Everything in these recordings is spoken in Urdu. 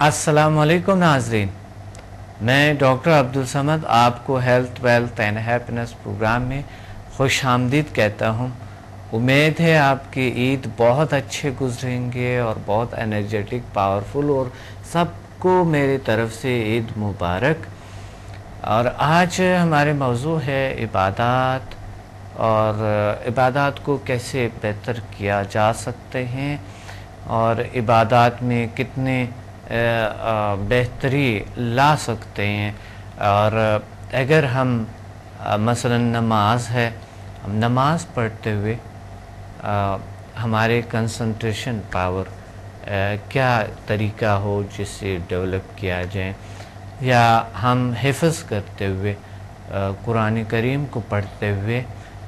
السلام علیکم ناظرین، میں ڈاکٹر عبدالصمد آپ کو health wealth and happiness program میں خوش آمدید کہتا ہوں۔ امید ہے آپ کی عید بہت اچھے گزریں گے اور بہت انرجیٹک پاورفل، اور سب کو میری طرف سے عید مبارک۔ اور آج ہمارے موضوع ہے عبادات، اور عبادات کو کیسے بہتر کیا جا سکتے ہیں اور عبادات میں کتنے بہتری لا سکتے ہیں۔ اور اگر ہم مثلا نماز ہے، ہم نماز پڑھتے ہوئے ہمارے کنسنٹریشن پاور کیا طریقہ ہو جس سے ڈیولپ کیا جائے، یا ہم حفظ کرتے ہوئے قرآن کریم کو پڑھتے ہوئے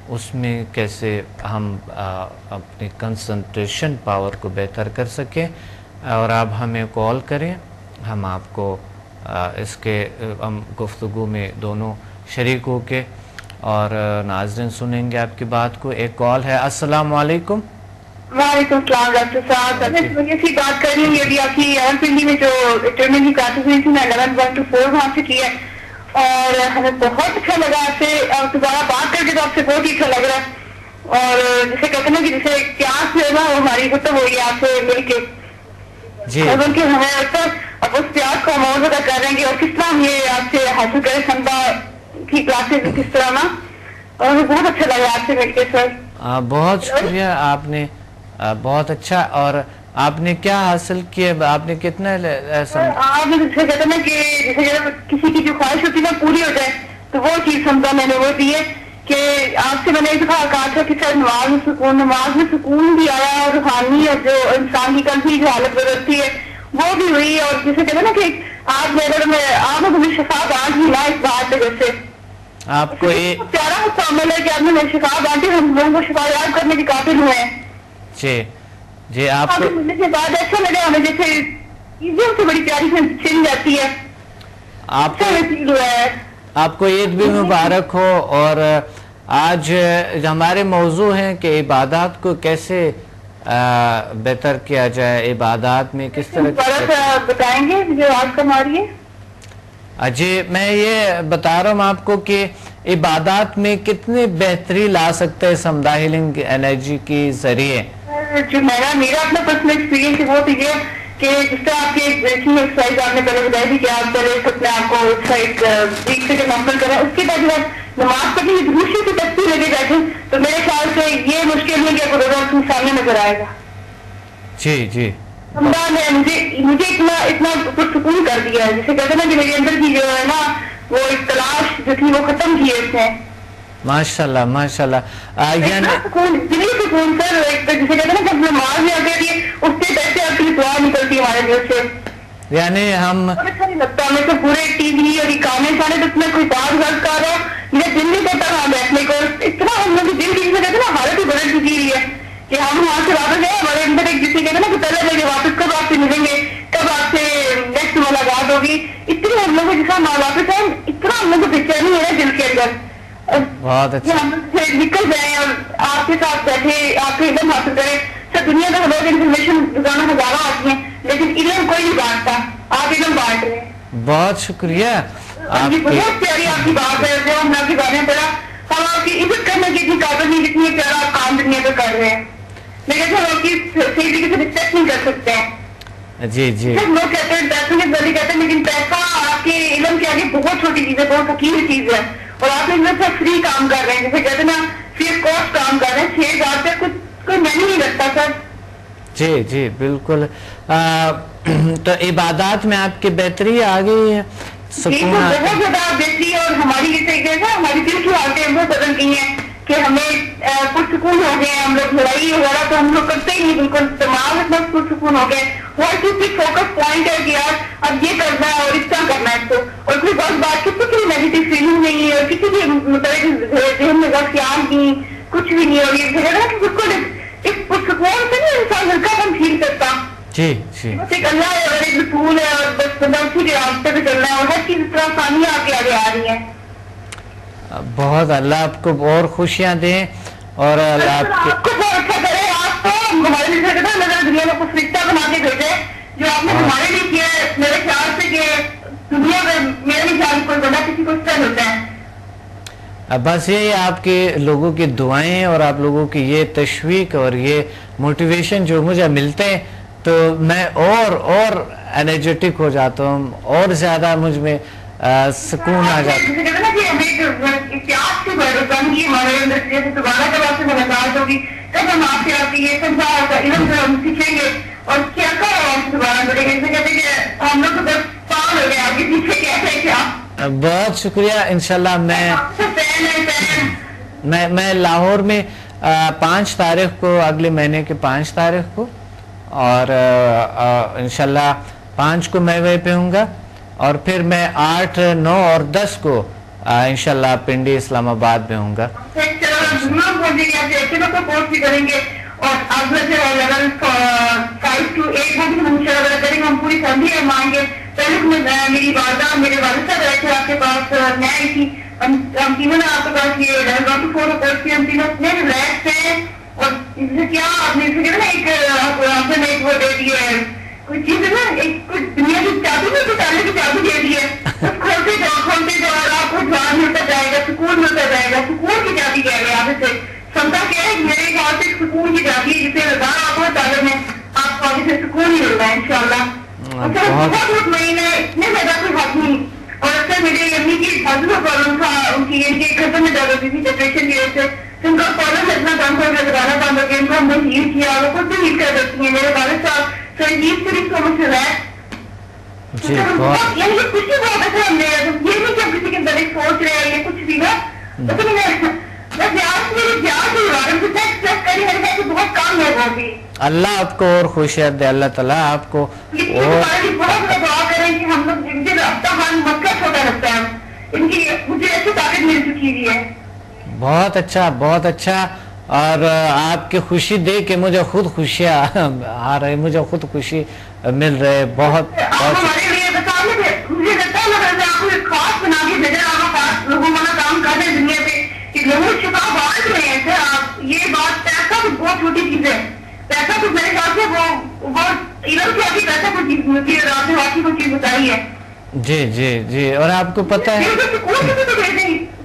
اس میں کیسے ہم اپنی کنسنٹریشن پاور کو بہتر کر سکیں۔ اور آپ ہمیں کال کریں، ہم آپ کو اس کے ہم گفتگو میں دونوں شریک ہو کے اور ناظرین سنیں گے آپ کی بات کو۔ ایک کال ہے۔ السلام علیکم۔ وعلیکم السلام ڈاکٹر صاحب، میں ایسی بات کر رہی ہوں، یہ بھی آپ کی پنڈی میں جو ٹرمنٹ کی کلاسز ہوئی تھی، میں 11-1-4 وہاں سے کی ہے، اور ہمیں بہت اچھا لگا آپ سے دوبارہ بات کر کے، تو آپ سے بہت ہی اچھا لگ رہا ہے، اور جسے کہتے ہیں نا کہ جسے پیاس جو ہے نا وہ ہماری ختم ہوئی ہے آپ سے مل کے جی، بلکہ ہمیں اکثر اب اس پیاس کو ہم اور زیادہ کر رہے ہیں کہ اور کس طرح ہم یہ آپ سے حاصل کریں سنبا کی کلاسز کس طرح نا، اور ہمیں بہت اچھا لگا آپ سے مل کے سر۔ بہت شکریہ، آپ نے بہت اچھا۔ اور آپ نے کیا حاصل کیا؟ آپ نے کتنا آپ نے جسے کہتے ہیں نا کہ جیسے کسی کی جو خواہش ہوتی ہے نا پوری ہو جائے، تو وہ چیز سمجھا میں نے وہ دی ہے کہ آپ سے میں نے ایک دفعہ کہا تھا کہ سر نماز میں سکون بھی آیا، اور روحانی اور جو انسان کی قلبی جو حالت بدلتی ہے وہ بھی ہوئی، اور جسے کہتے ہیں نا کہ آپ نے شفا بانٹ ملا اس بات سے، جیسے آپ کو پیارا عمل ہے کہ آپ نے شفا بانٹی، ہم لوگوں کو شفا یاب کرنے کے قابل ہوئے ہیں۔ جی آپ کو ملنے کے بعد ایسا لگا ہمیں جیسے چیزیں سے بڑی پیاری سے چھن جاتی ہے، آپ کو عید بھی مبارک ہو۔ اور آج ہمارے موضوع ہیں کہ عبادات کو کیسے بہتر کیا جائے، عبادات میں کس طرح بتائیں گے جو آج کم آ رہی ہے۔ جی، میں یہ بتا رہا ہوں آپ کو کہ عبادات میں کتنی بہتری لا سکتے ہیں سمدھا ہیلنگ انرجی کے ذریعے۔ جو میرا اپنا پرسنل ایکسپیرینس ہے وہ تو یہ کہ جس طرح آپ کی ایکسرسائز آپ نے پہلے بتائی تھی کہ آپ پہلے اپنے آپ کو ویک سے مکمل کریں، اس کے بعد جب نماز پڑھنے کی دوسری کی تسبیح لگے بیٹھے تو میرے خیال سے یہ مشکل نہیں کہ روزہ اس کے سامنے نظر آئے گا۔ جی اللہ نے مجھے اتنا پرسکون کر دیا ہے، جسے کہتے ہیں نا کہ میرے اندر کی جو ہے نا وہ ایک تلاش جو تھی وہ ختم کی ہے اس نے۔ ماشاءاللہ ماشاءاللہ۔ سکون سر، جسے کہتے ہیں نا جب نماز میں آتے ہیں اس سے بیٹھے آپ کی دعا نکلتی ہے ہمارے دل سے، یعنی ہم اچھا نہیں لگتا ہمیں تو پورے ٹی وی اور کامیں سارے تو اتنا کوئی بات غلط کر رہا ہو، میرا دل نہیں کرتا وہاں بیٹھنے کو، اتنا ہم لوگ دل کی کہتے ہیں نا حالت ہی بدل چکی ہوئی ہے کہ ہم وہاں سے واپس گئے، ہمارے اندر ایک جسے کہتے ہیں نا کہ پہلے لگے واپس کب آپ سے ملیں گے، کب آپ سے نیکسٹ ملاقات ہوگی، اتنی ہم لوگ جیسا واپس آئے اتنا ہم لوگ کو بےچینی ہے دل کے اندر، بہت اچھا ہم سے نکل جائیں اور آپ کے ساتھ بیٹھے آپ کے علم حاصل کریں۔ سر دنیا کا لوگ انفارمیشن روزانہ ہزاروں آتی ہیں لیکن علم کوئی نہیں بانٹتا، آپ علم بانٹ رہے ہیں۔ بہت شکریہ آپ کی، بہت پیاری آپ کی بات ہے، جو ہم نے آپ کی باتیں پڑھا، ہم آپ کی عزت کرنے کی اتنی قابل نہیں جتنی پیارا آپ کام دنیا پہ کر رہے ہیں، لیکن ہم آپ کی صحیح طریقے سے رسپیکٹ نہیں کر سکتے ہیں۔ جی لوگ کہتے ہیں پیسوں کی بلی کہتے ہیں، لیکن پیسہ آپ کے علم کے آگے بہت چھوٹی چیز ہے، بہت حقیقی چیز ہے، اور آپ اس میں سے فری کام کر رہے ہیں، جیسے کہتے ہیں نا فری آف کاسٹ کام کر رہے ہیں، 6,000 پہ کوئی مینی نہیں لگتا سر۔ جی بالکل۔ تو عبادات میں آپ کی بہتری آ گئی ہے، سکون بہت زیادہ بہتری، اور ہماری جیسے کہتے ہیں ہماری دل کی حالتیں وہ بدل گئی ہیں کہ ہمیں پرسکون ہو گئے ہیں، ہم لوگ لڑائی وغیرہ تو ہم لوگ کرتے ہی نہیں، بالکل دماغ اتنا پرسکون ہو گئے، ہر چیز کی فوکس پوائنٹ ہے کہ یار اب یہ کرنا ہے اور اس طرح کرنا ہے اس کو، اور کوئی بات کسی کی نیگیٹو فیلنگ نہیں ہے، اور کسی بھی مطلب ذہن میں خیال نہیں، کچھ بھی نہیں، اور یہ بالکل ایک پرسکون سے نہیں انسان ہلکا پن فیل کرتا۔ جی بس ایک اللہ ہے اور ایک رسول ہے، اور بس بندہ اسی کے راستے پہ چلنا ہے، اور ہر چیز اس طرح آسانیاں آپ کے آگے آ رہی ہیں۔ بہت اللہ آپ کو اور خوشیاں دیں، اور آپ کو بہت اچھا کرے، آپ کو ہمارے لیے نظر دنیا میں کچھ رشتہ بنا کے بھیجے جو آپ نے ہمارے لیے کیا ہے، میرا کسی کو اسٹرین ہوتا ہے. بس یہی آپ کے لوگوں کی دعائیں اور آپ لوگوں کی یہ تشویق اور یہ موٹیویشن جو مجھے ملتے ہیں تو میں اور انرجیٹک ہو جاتا ہوں, اور زیادہ مجھ میں سکون آ جاتا ہے. تب ہم آپ سے آتی ہے سب علم جو ہم سیکھیں گے اور کیا دوبارہ کریں گے. کہتے ہیں کہ ہم لوگ تو بس پاگل ہو گئے آپ کے پیچھے کیسے کیا. بہت شکریہ. انشاءاللہ میں لاہور میں 5 تاریخ کو, اگلے مہینے کے 5 تاریخ کو, اور انشاءاللہ 5 کو میں وہیں پہ ہوں گا, اور پھر میں 8, 9 اور 10 کو انشاءاللہ پنڈی اسلام آباد میں ہوں گا. کریں گے اور ہم پوری فیملی آئیں گے. پہلے میری والدہ میرے والد صاحب رہے تھے آپ کے پاس, میں آئی تھی, ہم تینوں نے آپ کے پاس یہ فوٹو پوسٹ کی, ہم تینوں اتنے ریلیکس ہیں. اور اس سے کیا آپ نے نا ایک وہ دے دی ہے, کوئی چیز ہے نا, ایک کچھ دنیا کی چابی نہیں, کچھ آنے کی چابی دے دی ہے. کھولتے جاؤ اور آپ کو جوان ملتا جائے گا, سکون ملتا جائے گا. سکون کی چابی کہہ رہے آگے سے سمتا کیا ہے, میرے خیال سے سکون کی چابی ہے, جسے لگا آپ کو تعلق میں آپ کو آگے سے سکون ہی ملتا ہے انشاءاللہ. بہت مطمئن ہے, اتنے زیادہ کوئی حق نہیں. اور اکثر میری امی کی حاضر پرابلم تھا, ان کی ان کے گھر میں درد ہوتی تھی ڈپریشن کی وجہ سے, تو ان کا پرابلم اتنا کم ہو گیا, لگانا بند ہو گیا. ان کو ہم نے ہیل کیا, وہ خود بھی ہیل کر دیتی ہیں. میرے والد صاحب سنجیت سے بھی سمجھ سے رہا ہے. یعنی یہ کچھ بھی بہت اچھا ہم نے, یہ نہیں کہ ہم کسی کے اندر سوچ رہے ہیں یہ کچھ بھی نا, لیکن بہت کام ہے وہ بھی. اللہ آپ کو اور خوشیت دے, اللہ تعالیٰ آپ کو بہت دعا کریں کہ ہم لوگ ان کے رابطہ حال مکہ چھوٹا رکھتا ہے, ان کی مجھے ایسی طاقت مل چکی ہوئی ہے. بہت اچھا, بہت اچھا. اور آپ کی خوشی دیکھ کے مجھے خود خوشیاں آ رہی, مجھے خود خوشی مل رہے. بہت ہمارے لیے مجھے لگتا ہے آپ کو ایک خاص بنا کے بھیجا, آپ خاص لوگوں والا کام کر رہے ہیں دنیا پہ کہ لوگوں شفا بانٹ رہے ہیں. سر آپ یہ بات, پیسہ تو بہت چھوٹی چیز ہے. پیسہ تو میرے خیال سے وہ علم سے ابھی پیسہ کوئی چیز ہوتی ہے, آپ نے واقعی کوئی چیز بتائی ہے. جی جی جی. اور آپ کو پتہ ہے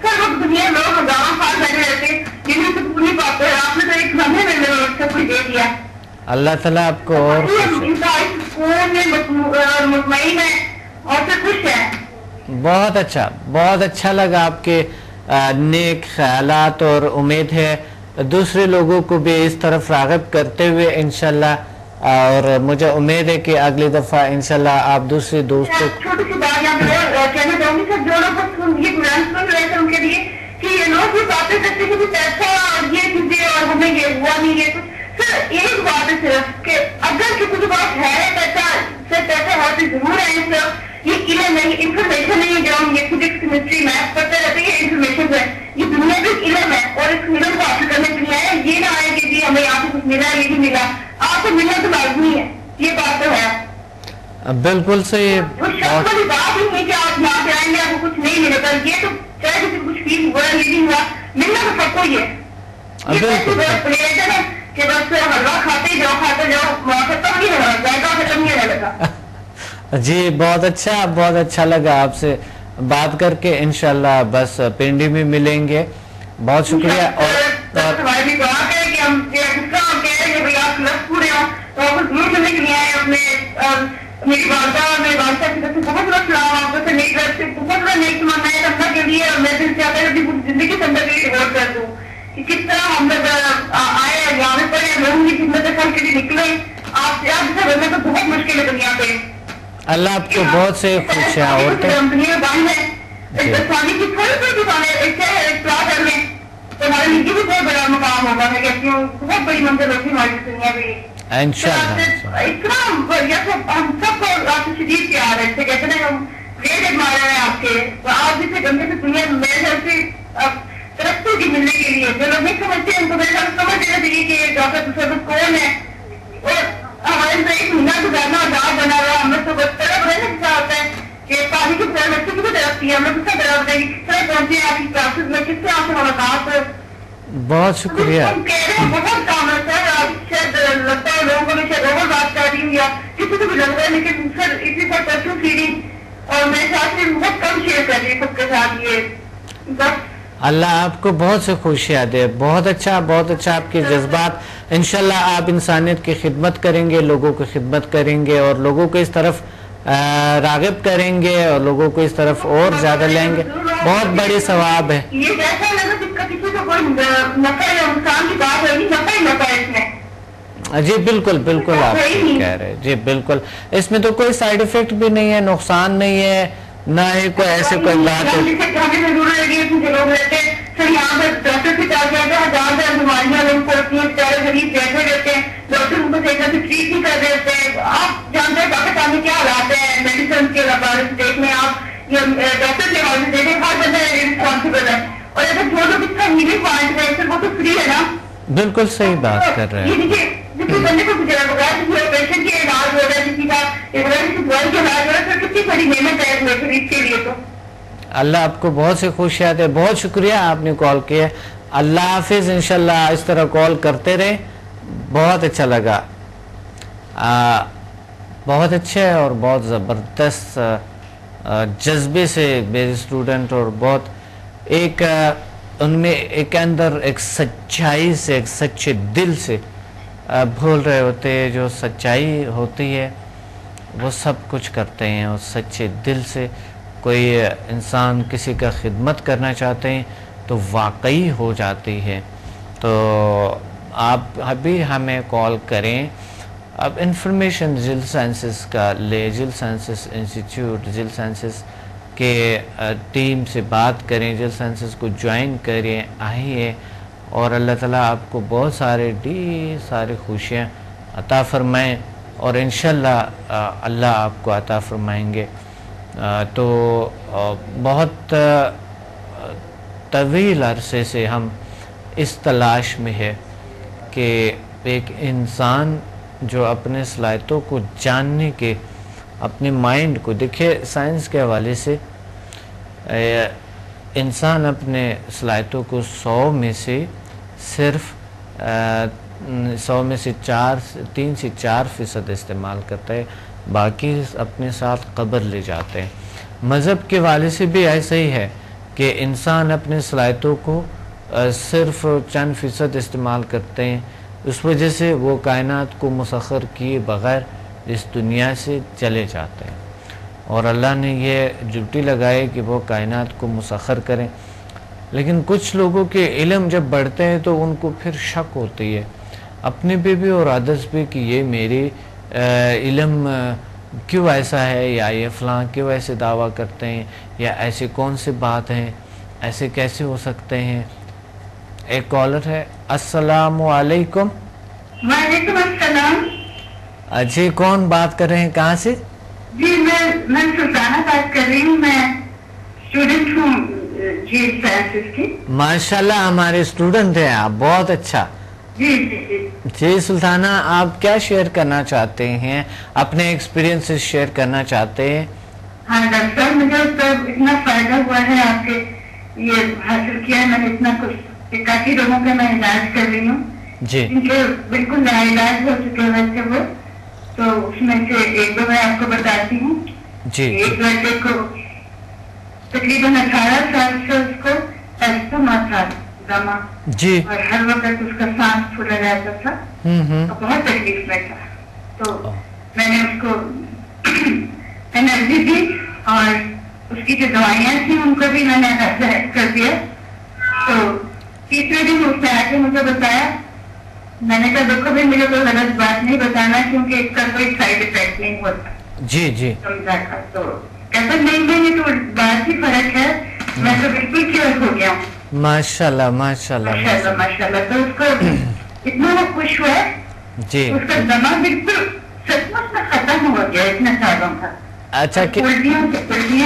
سر وہ دنیا لوگ ہزاروں سال بیٹھے رہتے جنہیں سکون نہیں پاتے, آپ نے تو ایک لمحے میں سب کچھ دے دیا. اللہ تعالیٰ آپ کو اور مطمئن ہے اور سے خوش ہے. بہت اچھا, بہت اچھا لگا آپ کے نیک خیالات, اور امید ہے دوسرے لوگوں کو بھی اس طرف راغب کرتے ہوئے انشاءاللہ. اور مجھے امید ہے کہ اگلی دفعہ انشاءاللہ آپ دوسرے دوستوں چھوٹی سی بات یہاں پہ کہنا چاہوں گی سر, جو لوگ یہ قرآن سن رہے تھے ان کے لیے کہ یہ لوگ بھی باتیں کرتے ہیں کہ پیسہ اور یہ چیزیں اور ہمیں یہ ہوا نہیں ہے کچھ. سر ایک بات ہے صرف کہ اگر کسی کے پاس ہے پیسہ, سر پیسہ ہوتے ضرور ہے. سر یہ علم نہیں, انفارمیشن نہیں ہے جو ہم یہ فزکس کیمسٹری میتھ پڑھتے رہتے ہیں, یہ انفارمیشن ہے. یہ دنیا بھی علم ہے, اور اس علم کو حاصل کرنے کے لیے آئے. یہ نہ آئے کہ جی ہمیں یہاں سے کچھ ملا, یہ بھی ملا. آپ کو ملنا تو لازمی ہے, یہ بات تو ہے. بالکل صحیح. شخص والی بات ہی نہیں کہ آپ یہاں پہ آئیں گے آپ کو کچھ نہیں ملے گا. یہ تو چاہے کسی کچھ فیل ہوا یہ نہیں ہوا, ملنا تو سب کو ہی ہے. کہ بس حلوہ کھاتے جاؤ ختم نہیں ہوگا, ذائقہ ختم نہیں ہونے لگا. جی بہت اچھا, بہت اچھا لگا آپ سے بات کر کے. انشاءاللہ بس پنڈی میں ملیں گے. بہت شکریہ. اور ہماری بھی دعا ہے کہ ہم کہہ رہے ہیں بھائی آپ لفظ پورے ہوں تو آپ کو ضرور ملنے کے لیے آئے. اپنے میری والدہ میرے والدہ کی طرف سے بہت بڑا سلام, آپ کو میری طرف سے بہت بڑا نیک تمنا ہے اللہ کے لیے. اور میں دل سے چاہتا ہوں کہ زندگی کے اندر یہ غور کر دوں کہ کس طرح ہم لوگ آئے جانے پڑے, لوگوں کی خدمت کر کے لیے نکلے. آپ سے آپ سے بننا تو بہت مشکل ہے دنیا پہ. اللہ آپ کو بہت سے خوشیاں ہوتے ہیں. دنیا بند ہے, پانی کی تھوڑی سی اطلاع کر لیں تو ہمارے لیے بھی بہت بڑا مقام ہوگا. میں کہتی ہوں بہت بڑی منزل ہوتی ہے ہماری دنیا پہ. اتنا ہم سب کو آپ سے شدید پیار ہے. کہتے ہیں ہم ریٹ مارے ہیں آپ کے, تو آپ جسے گندے سے دنیا میرے گھر سے ترقی کی ملنے کے لیے جو لوگ نہیں سمجھتے ہیں ان کو میرے خیال سمجھ دینا چاہیے کہ ڈاکٹر تصرف کون ہے. اور ہمارے سے ایک مہینہ گزارنا عذاب بنا ہوا, ہم لوگ تو بس طرح بڑے نا کسا ہوتا ہے کہ پانی کی طرح بچے کی طرف کی, ہم لوگ کس طرح بتائیں گے کس طرح پہنچے ہیں آپ کی کلاسز میں, کس طرح آپ سے ملاقات. بہت شکریہ. کہہ رہے ہیں بہت کام ہے سر. آپ شاید لگتا ہے لوگوں کو میں شاید اوور بات کر رہی ہوں یا کسی کو بھی لگ رہا ہے, لیکن سر اسی پر پرسنل فیلنگ اور میرے ساتھ میں بہت کم شیئر کر رہی ہوں خود کے ساتھ یہ بس. اللہ آپ کو بہت سے خوشیاں دے. بہت اچھا آپ کے جذبات. انشاءاللہ آپ انسانیت کی خدمت کریں گے, لوگوں کی خدمت کریں گے اور لوگوں کو اس طرف راغب کریں گے اور لوگوں کو اس طرف اور زیادہ لیں گے. بہت بڑی ثواب ہے. یہ ایسا لگا جس کا کسی کو کوئی نفع یا نقصان کی بات ہوگی, نفع ہی نفع ہے اس میں. جی بالکل آپ کہہ رہے ہیں. جی بالکل, اس میں تو کوئی سائیڈ ایفیکٹ بھی نہیں ہے, نقصان نہیں ہے, نہ ہی کوئی ایسے کوئی بات ہے. ہمیں ضرور لگی ہے کہ لوگ رہتے ہیں سر یہاں پر ڈاکٹر سے چل جاتے ہیں, ہزار سے بیماریاں لوگ کو ہوتی ہیں, بیچارے غریب بیٹھے رہتے ہیں, ڈاکٹر ان کو صحیح سے ٹریٹ نہیں کر دیتے ہیں. آپ جانتے ہیں پاکستان میں کیا حالات ہیں میڈیسن کے بارے سے دیکھ لیں آپ, یہ ڈاکٹر کے حوالے سے دیکھیں, ہر بندہ رسپانسبل ہے. اور اگر جو لوگ اس کا ہیلنگ پوائنٹ ہے سر وہ تو فری ہے نا. بالکل صحیح بات کر رہے ہیں. یہ دیکھیے جس بندے کو بغیر کسی آپریشن کے علاج ہو رہا ہے, کسی کا ایمرجنسی دوائی کا علاج ہو رہا ہے, سر کتنی بڑی محنت ہے اس کے لیے. تو اللہ آپ کو بہت سے خوشیاں دے. بہت شکریہ آپ نے کال کیا. اللہ حافظ. انشاءاللہ اس طرح کال کرتے رہے. بہت اچھا لگا, بہت اچھے اور بہت زبردست جذبے سے میرے اسٹوڈنٹ, اور بہت ایک ان میں ایک اندر ایک سچائی سے, ایک سچے دل سے بھول رہے ہوتے ہیں. جو سچائی ہوتی ہے وہ سب کچھ کرتے ہیں, اور سچے دل سے کوئی انسان کسی کا خدمت کرنا چاہتے ہیں تو واقعی ہو جاتی ہے. تو آپ ابھی ہمیں کال کریں. اب انفارمیشن جل سائنسز کا لے, جل سائنسز انسٹیٹیوٹ, جل سائنسز کے ٹیم سے بات کریں, جل سائنسز کو جوائن کریں, آئیے, اور اللہ تعالیٰ آپ کو بہت سارے خوشیاں عطا فرمائیں, اور انشاءاللہ اللہ آپ کو عطا فرمائیں گے. تو بہت طویل عرصے سے ہم اس تلاش میں ہے کہ ایک انسان جو اپنے صلاحیتوں کو جاننے کے, اپنے مائنڈ کو, دیکھیں سائنس کے حوالے سے انسان اپنے صلاحیتوں کو 100 میں سے صرف 100 میں سے 3 سے 4% استعمال کرتا ہے, باقی اپنے ساتھ قبر لے جاتے ہیں. مذہب کے حوالے سے بھی ایسا ہی ہے کہ انسان اپنے صلاحیتوں کو صرف چند فیصد استعمال کرتے ہیں, اس وجہ سے وہ کائنات کو مسخر کیے بغیر اس دنیا سے چلے جاتے ہیں. اور اللہ نے یہ ڈیوٹی لگائی کہ وہ کائنات کو مسخر کریں, لیکن کچھ لوگوں کے علم جب بڑھتے ہیں تو ان کو پھر شک ہوتی ہے اپنے پہ بھی اور عادت پہ کہ یہ میری علم کیوں ایسا ہے, یا یہ فلاں کیوں ایسے دعویٰ کرتے ہیں, یا ایسے کون سے بات ہیں, ایسے کیسے ہو سکتے ہیں. ایک کالر ہے. السلام علیکم. وعلیکم السلام. جی کون بات کر رہے ہیں, کہاں سے؟ جی میں سلطانہ بات کر رہی ہوں, میں اسٹوڈنٹ ہوں جی سائنسز کی. ماشاءاللہ ہمارے اسٹوڈنٹ ہیں آپ, بہت اچھا. جی جی جی جی سلطانہ, آپ کیا شیئر کرنا چاہتے ہیں, اپنے ایکسپیرینسز شیئر کرنا چاہتے ہیں؟ ہاں ڈاکٹر صاحب, مجھے اتنا فائدہ ہوا ہے آپ کے یہ حاصل کیا ہے, میں نے اتنا کچھ کافی لوگوں کا میں علاج کر رہی ہوں جی, کیونکہ بالکل نیا علاج ہو چکے ہیں ویسے وہ, تو اس میں سے ایک دو میں آپ کو بتاتی ہوں. جی ایک لڑکے کو تقریباً 18 سال سے اس کو ایستھما تھا, دما, جی, اور ہر وقت اس کا سانس پھولا رہتا تھا, اور بہت تکلیف میں تھا. تو میں نے اس کو انرجی دی, اور اس کی جو دوائیاں تھیں ان کو بھی میں نے کر دیا. تو تیسرے دن اس نے آ کے مجھے بتایا, میں نے کہا دیکھو بھی مجھے کوئی غلط بات نہیں بتانا کیونکہ اس کا کوئی سائڈ افیکٹ نہیں ہوتا. جی جی, سمجھا کر تو کہتا نہیں یہ تو بات ہی فرق ہے, میں تو بالکل کیئر ہو گیا ہوں. ماشاءاللہ ماشاءاللہ ماشاءاللہ ماشاءاللہ. تو اس کو اتنا وہ خوش ہوا, جی, اس کا دما بالکل سچ مچ میں ختم ہو گیا اتنے سالوں کا. اچھا, الٹیاں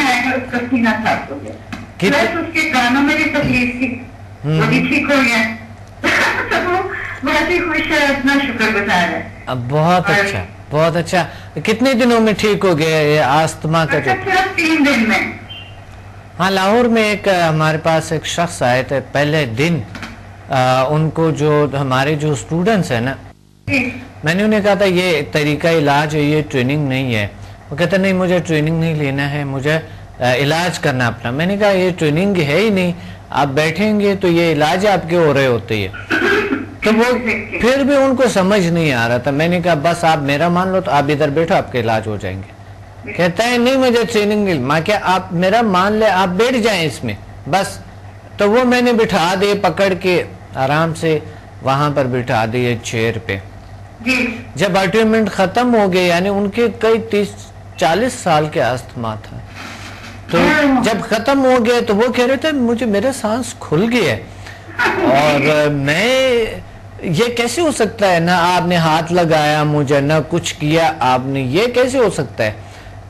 آئیں گا, اس کا سینہ صاف ہو گیا. پلس اس کے کانوں میں بھی تکلیف تھی, وہ بھی ٹھیک ہو گیا. بہت ہی خوش ہے, اتنا شکر گزار ہے. بہت اچھا بہت اچھا. کتنے دنوں میں ٹھیک ہو گیا یہ آستما کا؟ صرف 3 دن میں. ہاں, لاہور میں ایک ہمارے پاس ایک شخص آئے تھے پہلے دن, ان کو جو ہمارے جو اسٹوڈنٹس ہیں نا, میں نے انہیں کہا تھا یہ طریقہ علاج ہے, یہ ٹریننگ نہیں ہے, وہ کہتا نہیں مجھے ٹریننگ نہیں لینا ہے, مجھے علاج کرنا اپنا. میں نے کہا یہ ٹریننگ ہے ہی نہیں, آپ بیٹھیں گے تو یہ علاج آپ کے ہو رہے ہوتے ہیں. تو وہ پھر بھی ان کو سمجھ نہیں آ رہا تھا. میں نے کہا بس آپ میرا مان لو تو آپ ادھر بیٹھو, آپ کے علاج ہو جائیں گے. کہتا ہے نہیں مجھے ٹریننگ نہیں. میں کیا آپ میرا مان لے, آپ بیٹھ جائیں اس میں بس. تو وہ میں نے بٹھا دیے پکڑ کے آرام سے وہاں پر بٹھا دیے چیئر پہ. جب اٹیومنٹ ختم ہو گئے, یعنی ان کے کئی 30-40 سال کے استھما تھا, تو جب ختم ہو گئے تو وہ کہہ رہے تھے مجھے میرا سانس کھل گیا اور میں یہ کیسے ہو سکتا ہے, نہ آپ نے ہاتھ لگایا مجھے نہ کچھ کیا آپ نے, یہ کیسے ہو سکتا ہے.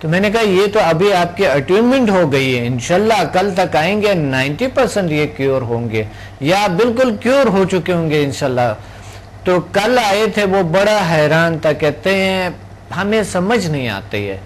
تو میں نے کہا یہ تو ابھی آپ کے اٹیومنٹ ہو گئی ہے, انشاءاللہ کل تک آئیں گے 90% یہ کیور ہوں گے یا بالکل کیور ہو چکے ہوں گے انشاءاللہ. تو کل آئے تھے وہ بڑا حیران تھا, کہتے ہیں ہمیں سمجھ نہیں آتی ہے,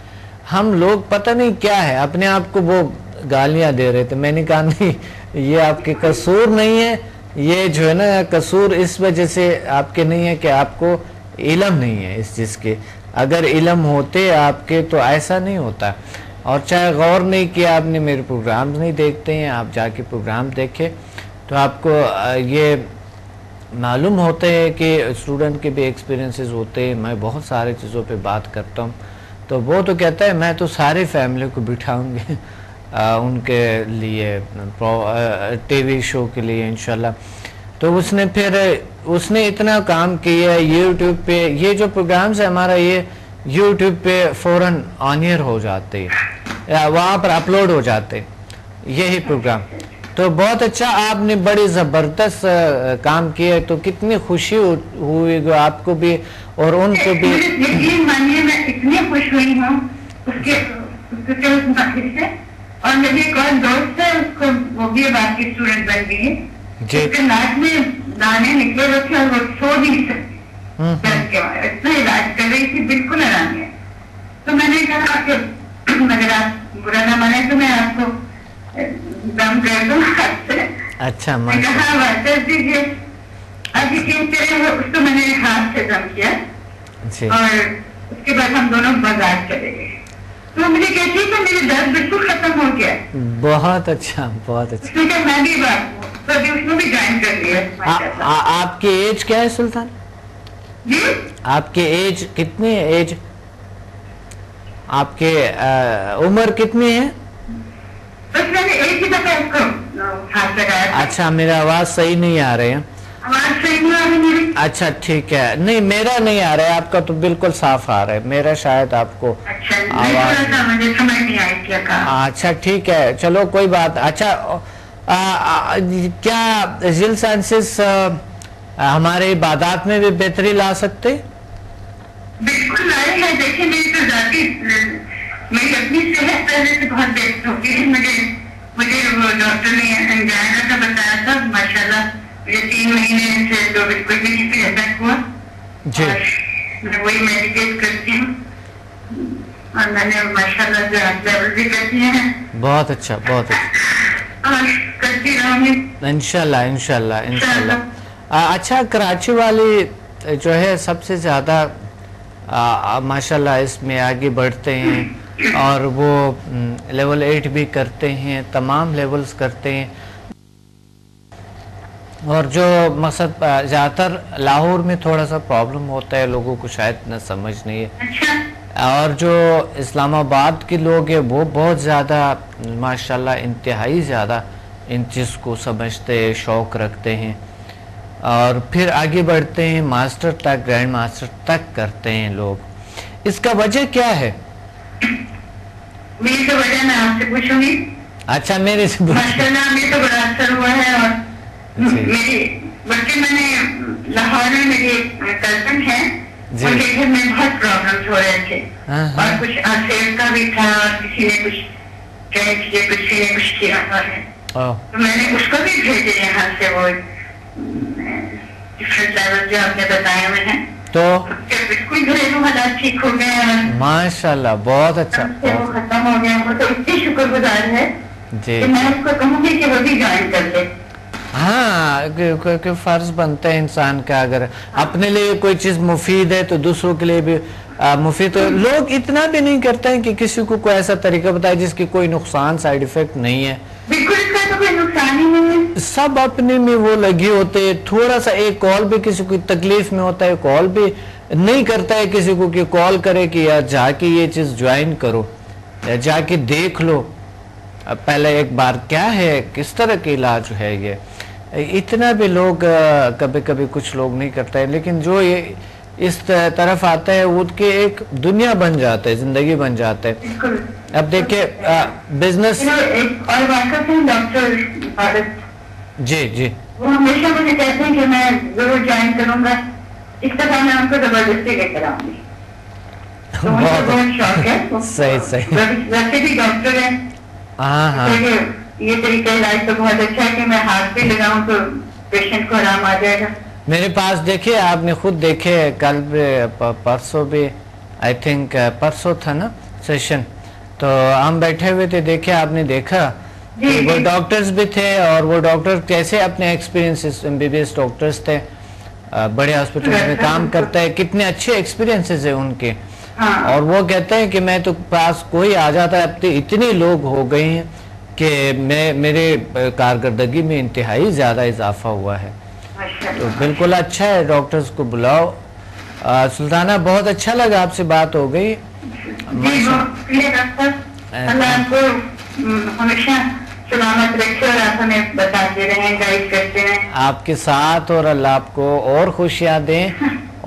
ہم لوگ پتہ نہیں کیا ہے, اپنے آپ کو وہ گالیاں دے رہے تھے. میں نے کہا نہیں یہ آپ کے قصور نہیں ہے, یہ جو ہے نا قصور اس وجہ سے آپ کے نہیں ہے کہ آپ کو علم نہیں ہے اس چیز کے. اگر علم ہوتے آپ کے تو ایسا نہیں ہوتا. اور چاہے غور نہیں کیا آپ نے, میرے پروگرام نہیں دیکھتے ہیں, آپ جا کے پروگرام دیکھیں تو آپ کو یہ معلوم ہوتے ہیں کہ اسٹوڈنٹ کے بھی ایکسپیرینسز ہوتے ہیں. میں بہت سارے چیزوں پہ بات کرتا ہوں, تو وہ تو کہتا ہے میں تو ساری فیملی کو بٹھاؤں گی ان کے لیے ٹی وی شو کے لیے انشاءاللہ. تو اس نے اتنا کام کیا یوٹیوب پہ. یہ جو پروگرامز ہے ہمارا یہ یوٹیوب پہ فوراً آن ایئر ہو جاتے ہیں, وہاں پر اپلوڈ ہو جاتے یہی پروگرام. تو بہت اچھا, آپ نے بڑی زبردست کام کیا, تو کتنی خوشی ہوئی گو آپ کو بھی اور ان کو بھی. یقین مانیے میں اتنی خوش ہوئی ہوں اس کے سے, اور میری ایک اور دوست ہے اس کو وہ بھی اب آپ کی اسٹوڈنٹ بن گئی ہے, اس کے ناک میں دانے نکلے ہوئے تھے اور وہ سو نہیں سکتی, اتنا علاج کر رہی تھی, بالکل آرام ہے. تو میں نے کہا کہ اگر آپ برا نہ مانے تو میں آپ کو دم کر دوں ہاتھ سے. اچھا میں کہا واپس دیجیے. اب یقین کریں وہ اس کو میں نے ہاتھ سے دم کیا اور اس کے بعد ہم دونوں بازار چلے گئے. تو مجھے کہتی ہے کہ میرے درد بالکل ختم ہو گیا. بہت اچھا بہت اچھا. اس نے کہا میں بھی بات ہوں, تو ابھی اس نے بھی جوائن کر لیا. آپ کی ایج کیا ہے سلطان؟ جی آپ کی ایج کتنی ہے, ایج آپ کے عمر کتنی ہے؟ بس میں نے ایک ہی دفعہ اس کو ہاتھ لگایا. اچھا میرا آواز صحیح نہیں آ رہی ہے. آواز صحیح نہیں آ رہی میری؟ اچھا ٹھیک ہے, نہیں میرا نہیں آ رہا ہے, آپ کا تو بالکل صاف آ رہا ہے, میرا شاید آپ کو آواز. اچھا ٹھیک ہے چلو کوئی بات. اچھا کیا ذیل سائنسز ہمارے عبادات میں بھی بہتری لا سکتے؟ بالکل لائے ہیں. دیکھیں میری تو ذاتی میری اپنی صحت پہلے سے بہت بہتر ہو گئی. مجھے وہ ڈاکٹر نے انجائنا کا بتایا تھا, ماشاء اللہ مجھے 3 مہینے سے تو بالکل بھی نہیں پہ افیکٹ ہوا. میں وہی میڈیکیٹ کرتی ہوں اور میں نے ماشاء اللہ جو لیول بھی کرتی ہیں. بہت اچھا بہت اچھا, اور کرتی رہوں گی انشاءاللہ انشاءاللہ انشاءاللہ. اچھا کراچی والی جو ہے سب سے زیادہ ماشاءاللہ اس میں آگے بڑھتے ہیں اور وہ لیول 8 بھی کرتے ہیں, تمام لیولز کرتے ہیں. اور جو مقصد زیادہ تر لاہور میں تھوڑا سا پرابلم ہوتا ہے, لوگوں کو شاید نہ سمجھ نہیں ہے, اور جو اسلام آباد کے لوگ ہیں وہ بہت زیادہ ماشاءاللہ انتہائی زیادہ ان چیز کو سمجھتے ہیں, شوق رکھتے ہیں اور پھر آگے بڑھتے ہیں, ماسٹر تک گرینڈ ماسٹر تک کرتے ہیں لوگ. اس کا وجہ کیا ہے؟ میری تو وجہ میں آپ سے پوچھوں گی. اچھا میرے سے ماشاءاللہ مجھے تو بڑا اثر ہوا ہے. اور میری بلکہ میں نے لاہور میں میری ایک کزن ہے, ان کے گھر میں بہت پرابلمس ہو رہے تھے اور کچھ سیل کا بھی تھا اور کسی نے کچھ کسی نے کچھ کیا ہوا ہے, تو میں نے اس کو بھی بھیجے یہاں سے وہ ڈفرنٹ لیول جو آپ نے بتائے ہوئے ہیں, تو بالکل گھریلو حالات ٹھیک ہو گئے ہیں ماشاءاللہ. بہت اچھا, وہ ختم ہو گیا. وہ تو اتنی شکر گزار ہے کہ میں اس کو کہوں گی کہ وہ بھی جوائن کر لے. ہاں کہ فرض بنتا ہے انسان کا اگر اپنے لیے کوئی چیز مفید ہے تو دوسروں کے لیے بھی مفید ہے. لوگ اتنا بھی نہیں کرتے ہیں کہ کسی کو کوئی ایسا طریقہ بتائے جس کی کوئی نقصان سائیڈ ایفیکٹ نہیں ہے. بالکل اس کا تو کوئی نقصان ہی نہیں ہے. سب اپنے میں وہ لگے ہوتے ہیں. تھوڑا سا ایک کال بھی کسی کو تکلیف میں ہوتا ہے کال بھی نہیں کرتا ہے کسی کو کہ کال کرے کہ یار جا کے یہ چیز جوائن کرو یا جا کے دیکھ لو پہلے ایک بار کیا ہے کس طرح کا علاج ہے. یہ اتنا بھی لوگ کبھی کبھی کچھ لوگ نہیں کرتے ہیں لیکن جو یہ اس طرف آتا ہے وہ کہ ایک دنیا بن جاتا ہے زندگی بن جاتا ہے. اب دیکھیں بزنس جی جی وہ ہمیشہ مجھے کہتے ہیں کہ میں ضرور جوائن کروں گا اس دفعہ میں ان کو زبردستی لے کر آؤں گی. بہت شوق ہے. صحیح صحیح ویسے بھی ڈاکٹر ہیں. ہاں ہاں یہ طریقہ علاج تو بہت اچھا ہے کہ میں ہاتھ پہ لگاؤں تو پیشنٹ کو آرام آ جائے گا. میرے پاس دیکھیے آپ نے خود دیکھے کل پرسوں بھی آئی تھنک پرسوں تھا نا سیشن تو ہم بیٹھے ہوئے تھے دیکھے آپ نے دیکھا وہ ڈاکٹرز بھی تھے اور وہ ڈاکٹر کیسے اپنے ایکسپیرینسز MBBS ڈاکٹرز تھے بڑے ہاسپٹلز میں کام کرتا ہے کتنے اچھے ایکسپیرینسز ہیں ان کے اور وہ کہتے ہیں کہ میں تو پاس کوئی آ جاتا ہے اتنے لوگ ہو گئے ہیں کہ میرے کارکردگی میں انتہائی زیادہ اضافہ ہوا ہے. تو بالکل اچھا ہے ڈاکٹرز کو بلاؤ. سلطانہ بہت اچھا لگا آپ سے بات ہو گئی. آپ کے ساتھ اور اللہ آپ کو اور خوشیاں دیں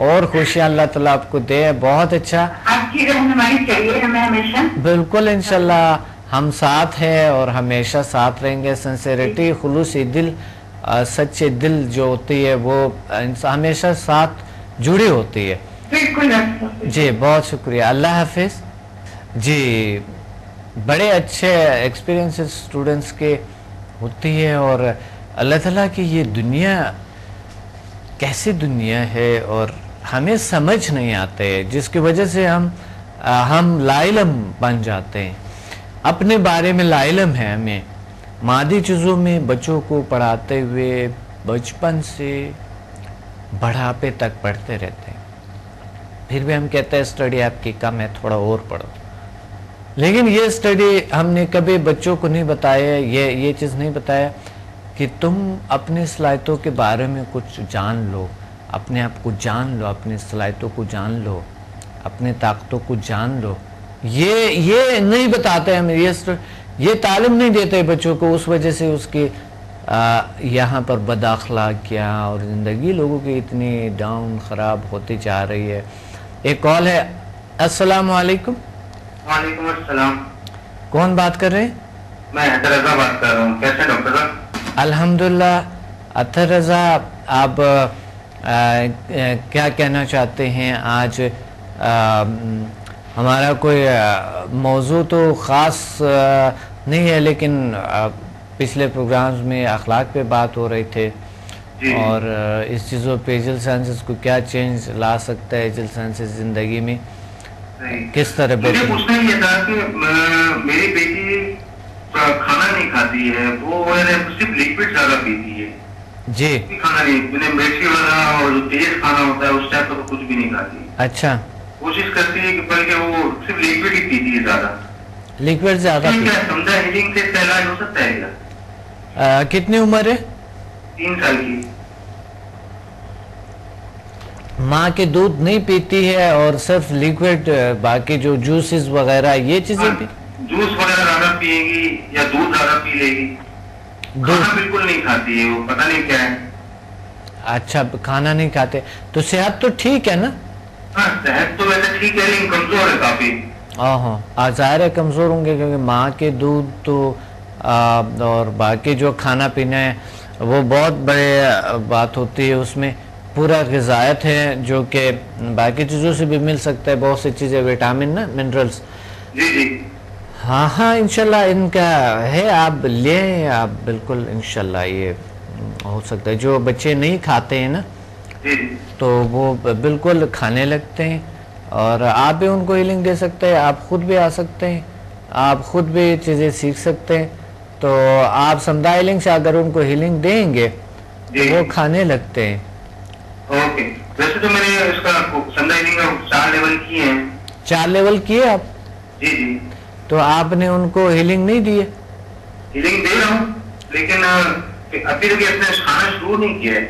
اور خوشیاں اللہ تعالیٰ آپ کو دے. بہت اچھا آپ کی رہنمائی چاہیے ہمیں ہمیشہ. بالکل انشاءاللہ ہم ساتھ ہیں اور ہمیشہ ساتھ رہیں گے. سنسیریٹی خلوصی دل سچے دل جو ہوتی ہے وہ ہمیشہ ساتھ جڑی ہوتی ہے. بالکل جی بہت شکریہ. اللہ حافظ. جی بڑے اچھے ایکسپیرینسز اسٹوڈنٹس کے ہوتی ہے اور اللہ تعالیٰ کی یہ دنیا کیسی دنیا ہے اور ہمیں سمجھ نہیں آتے جس کی وجہ سے ہم لا علم بن جاتے ہیں. اپنے بارے میں لا علم ہے ہمیں مادی چیزوں میں بچوں کو پڑھاتے ہوئے بچپن سے بڑھاپے تک پڑھتے رہتے ہیں. پھر بھی ہم کہتے ہیں اسٹڈی آپ کی کم ہے تھوڑا اور پڑھو لیکن یہ اسٹڈی ہم نے کبھی بچوں کو نہیں بتایا یہ چیز نہیں بتایا کہ تم اپنی صلاحیتوں کے بارے میں کچھ جان لو اپنے آپ کو جان لو اپنی صلاحیتوں کو جان لو اپنے طاقتوں کو جان لو. یہ نہیں بتاتے ہم یہ تعلیم نہیں دیتے بچوں کو. اس وجہ سے اس کی یہاں پر بد اخلاقیاں اور زندگی لوگوں کی اتنی ڈاؤن خراب ہوتی جا رہی ہے. ایک کال ہے. السلام علیکم. وعلیکم السلام. کون بات کر رہے ہیں؟ میں اطہر رضا بات کر رہا ہوں. کیسے ڈاکٹر صاحب؟ الحمدللہ. اطہر رضا آپ کیا کہنا چاہتے ہیں؟ آج ہمارا کوئی موضوع تو خاص نہیں ہے لیکن پچھلے پروگرامز میں اخلاق پہ بات ہو رہی تھے اور اس چیزوں پہ ایجل سائنسز کو کیا چینج لا سکتا ہے ایجل سائنسز زندگی میں کس طرح مجھے پوچھنا یہ تھا کہ میری بیٹی کھانا نہیں کھاتی ہے وہ صرف لیکوڈ زیادہ پیتی ہے. جی کھانا نہیں مرچی والا اور جو تیز کھانا ہوتا ہے اس ٹائپ کا کچھ بھی نہیں کھاتی. اچھا کوشش کرتی ہے کہ بلکہ وہ صرف لیکوڈ ہی پیتی ہے زیادہ. لیکوڈ زیادہ کیا سمجھا ہیلنگ سے علاج ہو سکتا ہے کیا؟ کتنی عمر ہے؟ 3 سال کی. ماں کے دودھ نہیں پیتی ہے اور صرف لیکوڈ باقی جو جوسز وغیرہ یہ چیزیں بھی جوس وغیرہ زیادہ پیے گی یا دودھ زیادہ پی لے گی. کھانا بالکل نہیں کھاتی ہے وہ پتہ نہیں کیا ہے. اچھا کھانا نہیں کھاتے تو صحت تو ٹھیک ہے نا؟ ہاں صحت تو ویسے ٹھیک ہے لیکن کمزور ہے کافی. ہاں ظاہر ہے کمزور ہوں گے کیونکہ ماں کے دودھ تو اور باقی جو کھانا پینا ہے وہ بہت بڑے بات ہوتی ہے. اس میں پورا غذائیت ہے جو کہ باقی چیزوں سے بھی مل سکتا ہے بہت سی چیزیں وٹامن نا منرلز. جی جی ہاں انشاءاللہ ان کا ہے آپ لیں آپ بالکل انشاءاللہ یہ ہو سکتا ہے. جو بچے نہیں کھاتے ہیں نا تو وہ بالکل کھانے لگتے ہیں اور آپ بھی ان کو ہیلنگ دے سکتے ہیں. آپ خود بھی آ سکتے ہیں آپ خود بھی چیزیں سیکھ سکتے ہیں تو آپ سمدھا ہیلنگ سے اگر ان کو ہیلنگ دیں گے تو وہ کھانے لگتے ہیں. اوکے. ویسے تو میں نے اس کا سمدھا ہیلنگ کا 4 لیول کیے ہیں. 4 لیول کیے آپ؟ جی جی. تو آپ نے ان کو ہیلنگ نہیں دی ہے؟ ہیلنگ دے رہا ہوں لیکن ابھی تک اس نے کھانا شروع نہیں کیا ہے.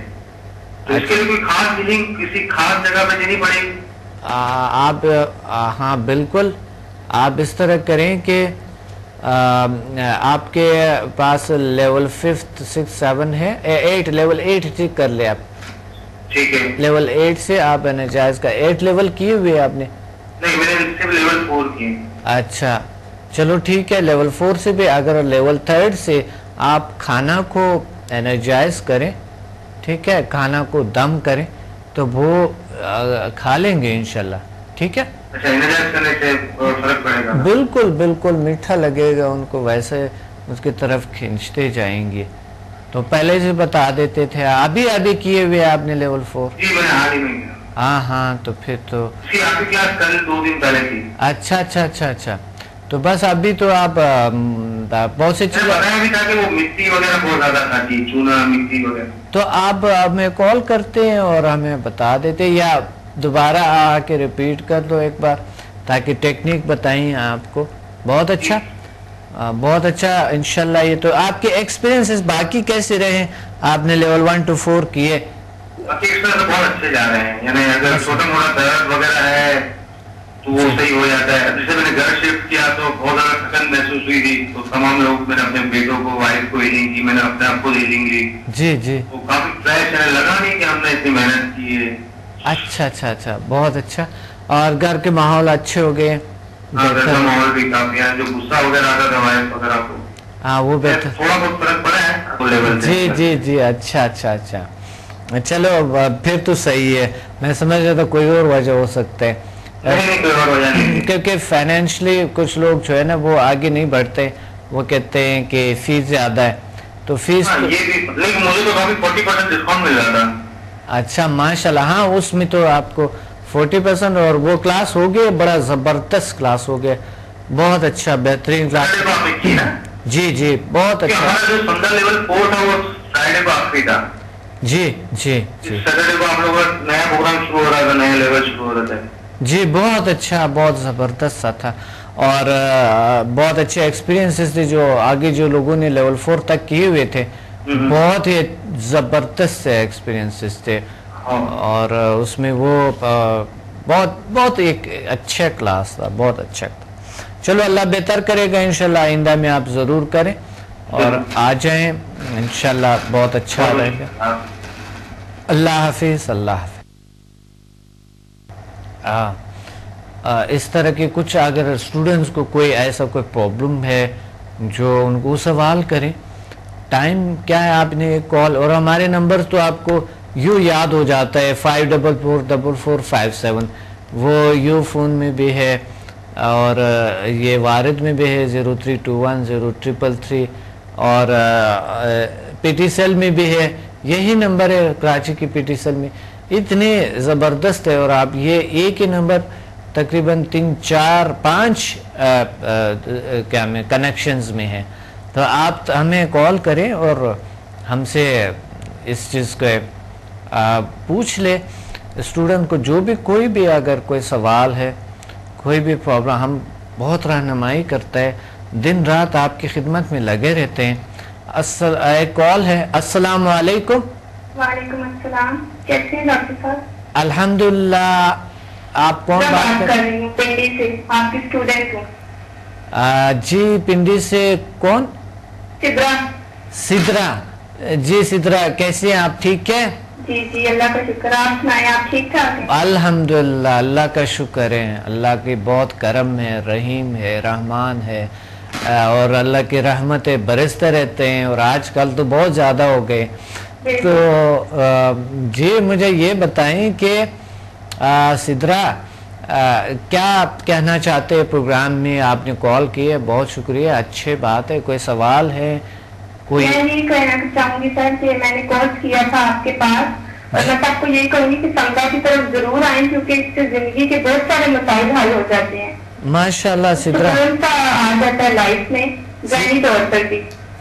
تو اس کے لیے کوئی خاص ہیلنگ کسی خاص جگہ پہ دینی پڑے گی؟ آپ ہاں بالکل. آپ اس طرح کریں کہ آپ کے پاس لیول 5 6 7 ہے 8 لیول 8 ٹھیک کر لے آپ. ٹھیک ہے. لیول 8 سے آپ انرجائز کا 8 لیول کیے ہوئے آپ نے؟ نہیں میں نے صرف لیول 4 کیے. اچھا چلو ٹھیک ہے. لیول 4 سے بھی اگر لیول 3 سے آپ کھانا کو انرجائز کریں, ٹھیک ہے, کھانا کو دم کریں تو وہ کھا لیں گے انشاءاللہ. ٹھیک ہے. اچھا انرجائز کرنے سے فرق پڑے گا؟ بالکل بالکل میٹھا لگے گا ان کو, ویسے اس کی طرف کھینچتے جائیں گے. تو پہلے سے بتا دیتے تھے. ابھی کیے ہوئے آپ نے لیول 4؟ جی میں نے حال ہی میں کیا. ہاں تو پھر تو آپ کی کلاس کل 2 دن پہلے تھی. اچھا. تو بس ابھی تو آپ بہت سی چیزیں بتایا بھی تھا کہ وہ مٹی وغیرہ بہت زیادہ کھاتی, چونا مٹی وغیرہ. تو آپ ہمیں کال کرتے ہیں اور ہمیں بتا دیتے, یا دوبارہ آ کے ریپیٹ کر دو ایک بار تاکہ ٹیکنیک بتائیں آپ کو. بہت اچھا انشاءاللہ. یہ تو آپ کے ایکسپیرینسز باقی کیسے رہے؟ آپ نے لیول 1 to 4 کیے. باقی ایکسپیرینس بہت اچھے جا رہے ہیں. یعنی اگر چھوٹا موٹا درد وغیرہ ہے تو وہ صحیح ہو جاتا ہے. جیسے میں نے گھر شفٹ کیا تو بہت زیادہ تھکن محسوس ہوئی تھی, تو تمام لوگ میں نے اپنے بیٹوں کو وائف کو ہیلنگ کی, میں نے اپنے آپ کو ہیلنگ لی. جی تو کافی فریش ہے, لگا نہیں کہ ہم نے اتنی محنت کی ہے. اچھا بہت اچھا. اور گھر کے ماحول اچھے ہو گئے؟ گھر کا ماحول بھی کافی ہے. جو غصہ وغیرہ آتا تھا وائف وغیرہ کو, ہاں وہ بہتر, تھوڑا بہت فرق پڑا ہے. جی اچھا. چلو پھر تو صحیح ہے. میں سمجھ رہا تھا کوئی اور وجہ ہو سکتا ہے, کیونکہ فائنینشلی کچھ لوگ جو ہے نا وہ آگے نہیں بڑھتے. وہ کہتے ہیں کہ فیس زیادہ ہے, تو فیس لیکن مجھے تو کافی 40% ڈسکاؤنٹ مل جاتا. اچھا ماشاءاللہ. ہاں اس میں تو آپ کو 40%, اور وہ کلاس ہو گئے, بڑا زبردست کلاس ہو گیا, بہت اچھا بہترین کلاس. جی بہت اچھا. لیول 4 تھا وہ فرائیڈے کو آخری تھا. جی سیٹرڈے کو آپ لوگوں کا نیا پروگرام شروع ہو رہا تھا, نیا لیول شروع ہو رہا تھا. جی بہت اچھا, بہت زبردست سا تھا, اور بہت اچھے ایکسپیرینسز تھے. جو آگے جو لوگوں نے لیول 4 تک کیے ہوئے تھے, بہت ہی زبردست سے ایکسپیرینسز تھے, اور اس میں وہ بہت ایک اچھا کلاس تھا, بہت اچھا تھا. چلو اللہ بہتر کرے گا انشاءاللہ. آئندہ میں آپ ضرور کریں اور آ جائیں انشاءاللہ, بہت اچھا رہے گا. اللہ حافظ. اس طرح کے کچھ اگر اسٹوڈنٹس کو کوئی ایسا کوئی پرابلم ہے جو ان کو سوال کریں, ٹائم کیا ہے, آپ نے کال, اور ہمارے نمبر تو آپ کو یوں یاد ہو جاتا ہے 544457, وہ یو فون میں بھی ہے اور یہ وارد میں بھی ہے 03210333, اور پی ٹی سیل میں بھی ہے, یہی نمبر ہے کراچی کی پی ٹی سیل میں. اتنے زبردست ہے, اور آپ یہ ایک ہی نمبر تقریباً 3 4 5 کیا میں کنیکشنز میں ہیں. تو آپ ہمیں کال کریں اور ہم سے اس چیز کو پوچھ لے. اسٹوڈنٹ کو جو بھی کوئی بھی اگر کوئی سوال ہے, کوئی بھی پرابلم, ہم بہت رہنمائی کرتے ہیں, دن رات آپ کی خدمت میں لگے رہتے ہیں. ایک کال ہے. السلام علیکم. وعلیکم السلام. کیسے ہیں ڈاکٹر صاحب؟ الحمدللہ. آپ کون بات کر رہی ہیں؟ پنڈی سے, آپ کی اسٹوڈنٹ ہوں. جی پنڈی سے کون؟ سدرا. جی سدرا, کیسے ہیں آپ؟ ٹھیک ہے؟ جی اللہ کا شکر. آپ سنائیں, آپ ٹھیک ٹھاک ہیں؟ الحمدللہ, اللہ کا شکر ہے. اللہ کی بہت کرم ہے, رحیم ہے, رحمان ہے, اور اللہ کی رحمتیں برستے رہتے ہیں, اور آج کل تو بہت زیادہ ہو گئے. تو جی مجھے یہ بتائیں کہ سدرا کیا آپ کہنا چاہتے ہیں پروگرام میں؟ آپ نے کال کی ہے, بہت شکریہ, اچھے بات ہے. کوئی سوال ہے؟ کوئی میں یہ کہنا چاہوں گی سر کہ میں نے کال کیا تھا آپ کے پاس, اور میں آپ کو یہ کہوں گی کہ سمدھا کی طرف ضرور آئیں, کیونکہ اس سے زندگی کے بہت سارے مسائل حل ہو جاتے ہیں. ماشاء اللہ سدرا, آ جاتا ہے لائف میں ذہنی طور پر بھی.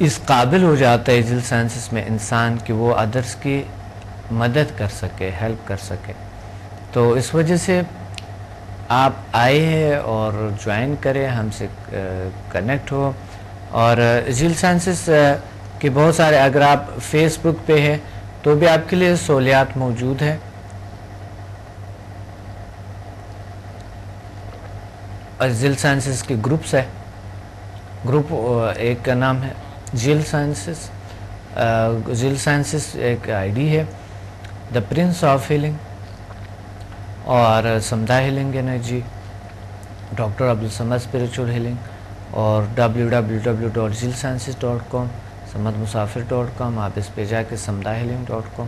اس قابل ہو جاتا ہے جل سائنسز میں انسان کہ وہ ادرس کی مدد کر سکے، ہیلپ کر سکے. تو اس وجہ سے آپ آئے ہیں اور جوائن کریں، ہم سے کنیکٹ ہو. اور جل سائنسز کے بہت سارے، اگر آپ فیس بک پہ ہیں تو بھی آپ کے لیے سہولیات موجود ہیں. جل سائنسز کے گروپس ہے، گروپ ایک کا نام ہے جل سائنسز. جل سائنسز ایک آئی ڈی ہے دا پرنس آف ہیلنگ، اور سمدھا healing energy, doctor Abdul Samad spiritual healing, اور www.jilsciences.com، samadmusafir.com. آپ اس پہ جا کے samdhahealing.com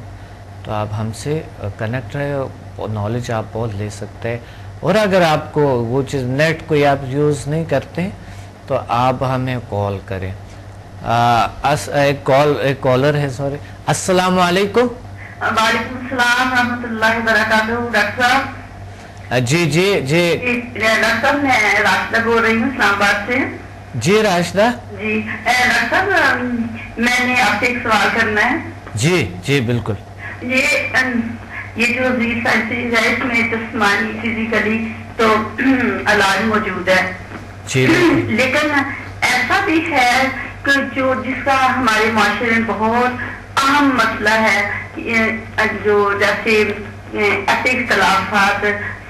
تو آپ ہم سے کنیکٹ رہے، اور نالج آپ بہت لے سکتے ہیں. اور اگر آپ کو وہ چیز نیٹ کوئی آپ یوز نہیں کرتے تو آپ ہمیں کال کریں. ایک کالر ہے، سوری. السلام علیکم. وعلیکم السلام ورحمۃ اللہ وبرکاتہ. ڈاکٹر صاحب جی ڈاکٹر صاحب میں راشدہ بول رہی ہوں اسلام آباد سے. جی راشدہ. جی ڈاکٹر صاحب میں نے آپ سے ایک سوال کرنا ہے. جی بالکل. یہ جو جل سائنسز ہے اس میں جسمانی فزیکلی تو علاج موجود ہے، جی لیکن ایسا بھی ہے کہ جو جس کا ہمارے معاشرے میں بہت اہم مسئلہ ہے، جو جیسے ایسے اختلافات،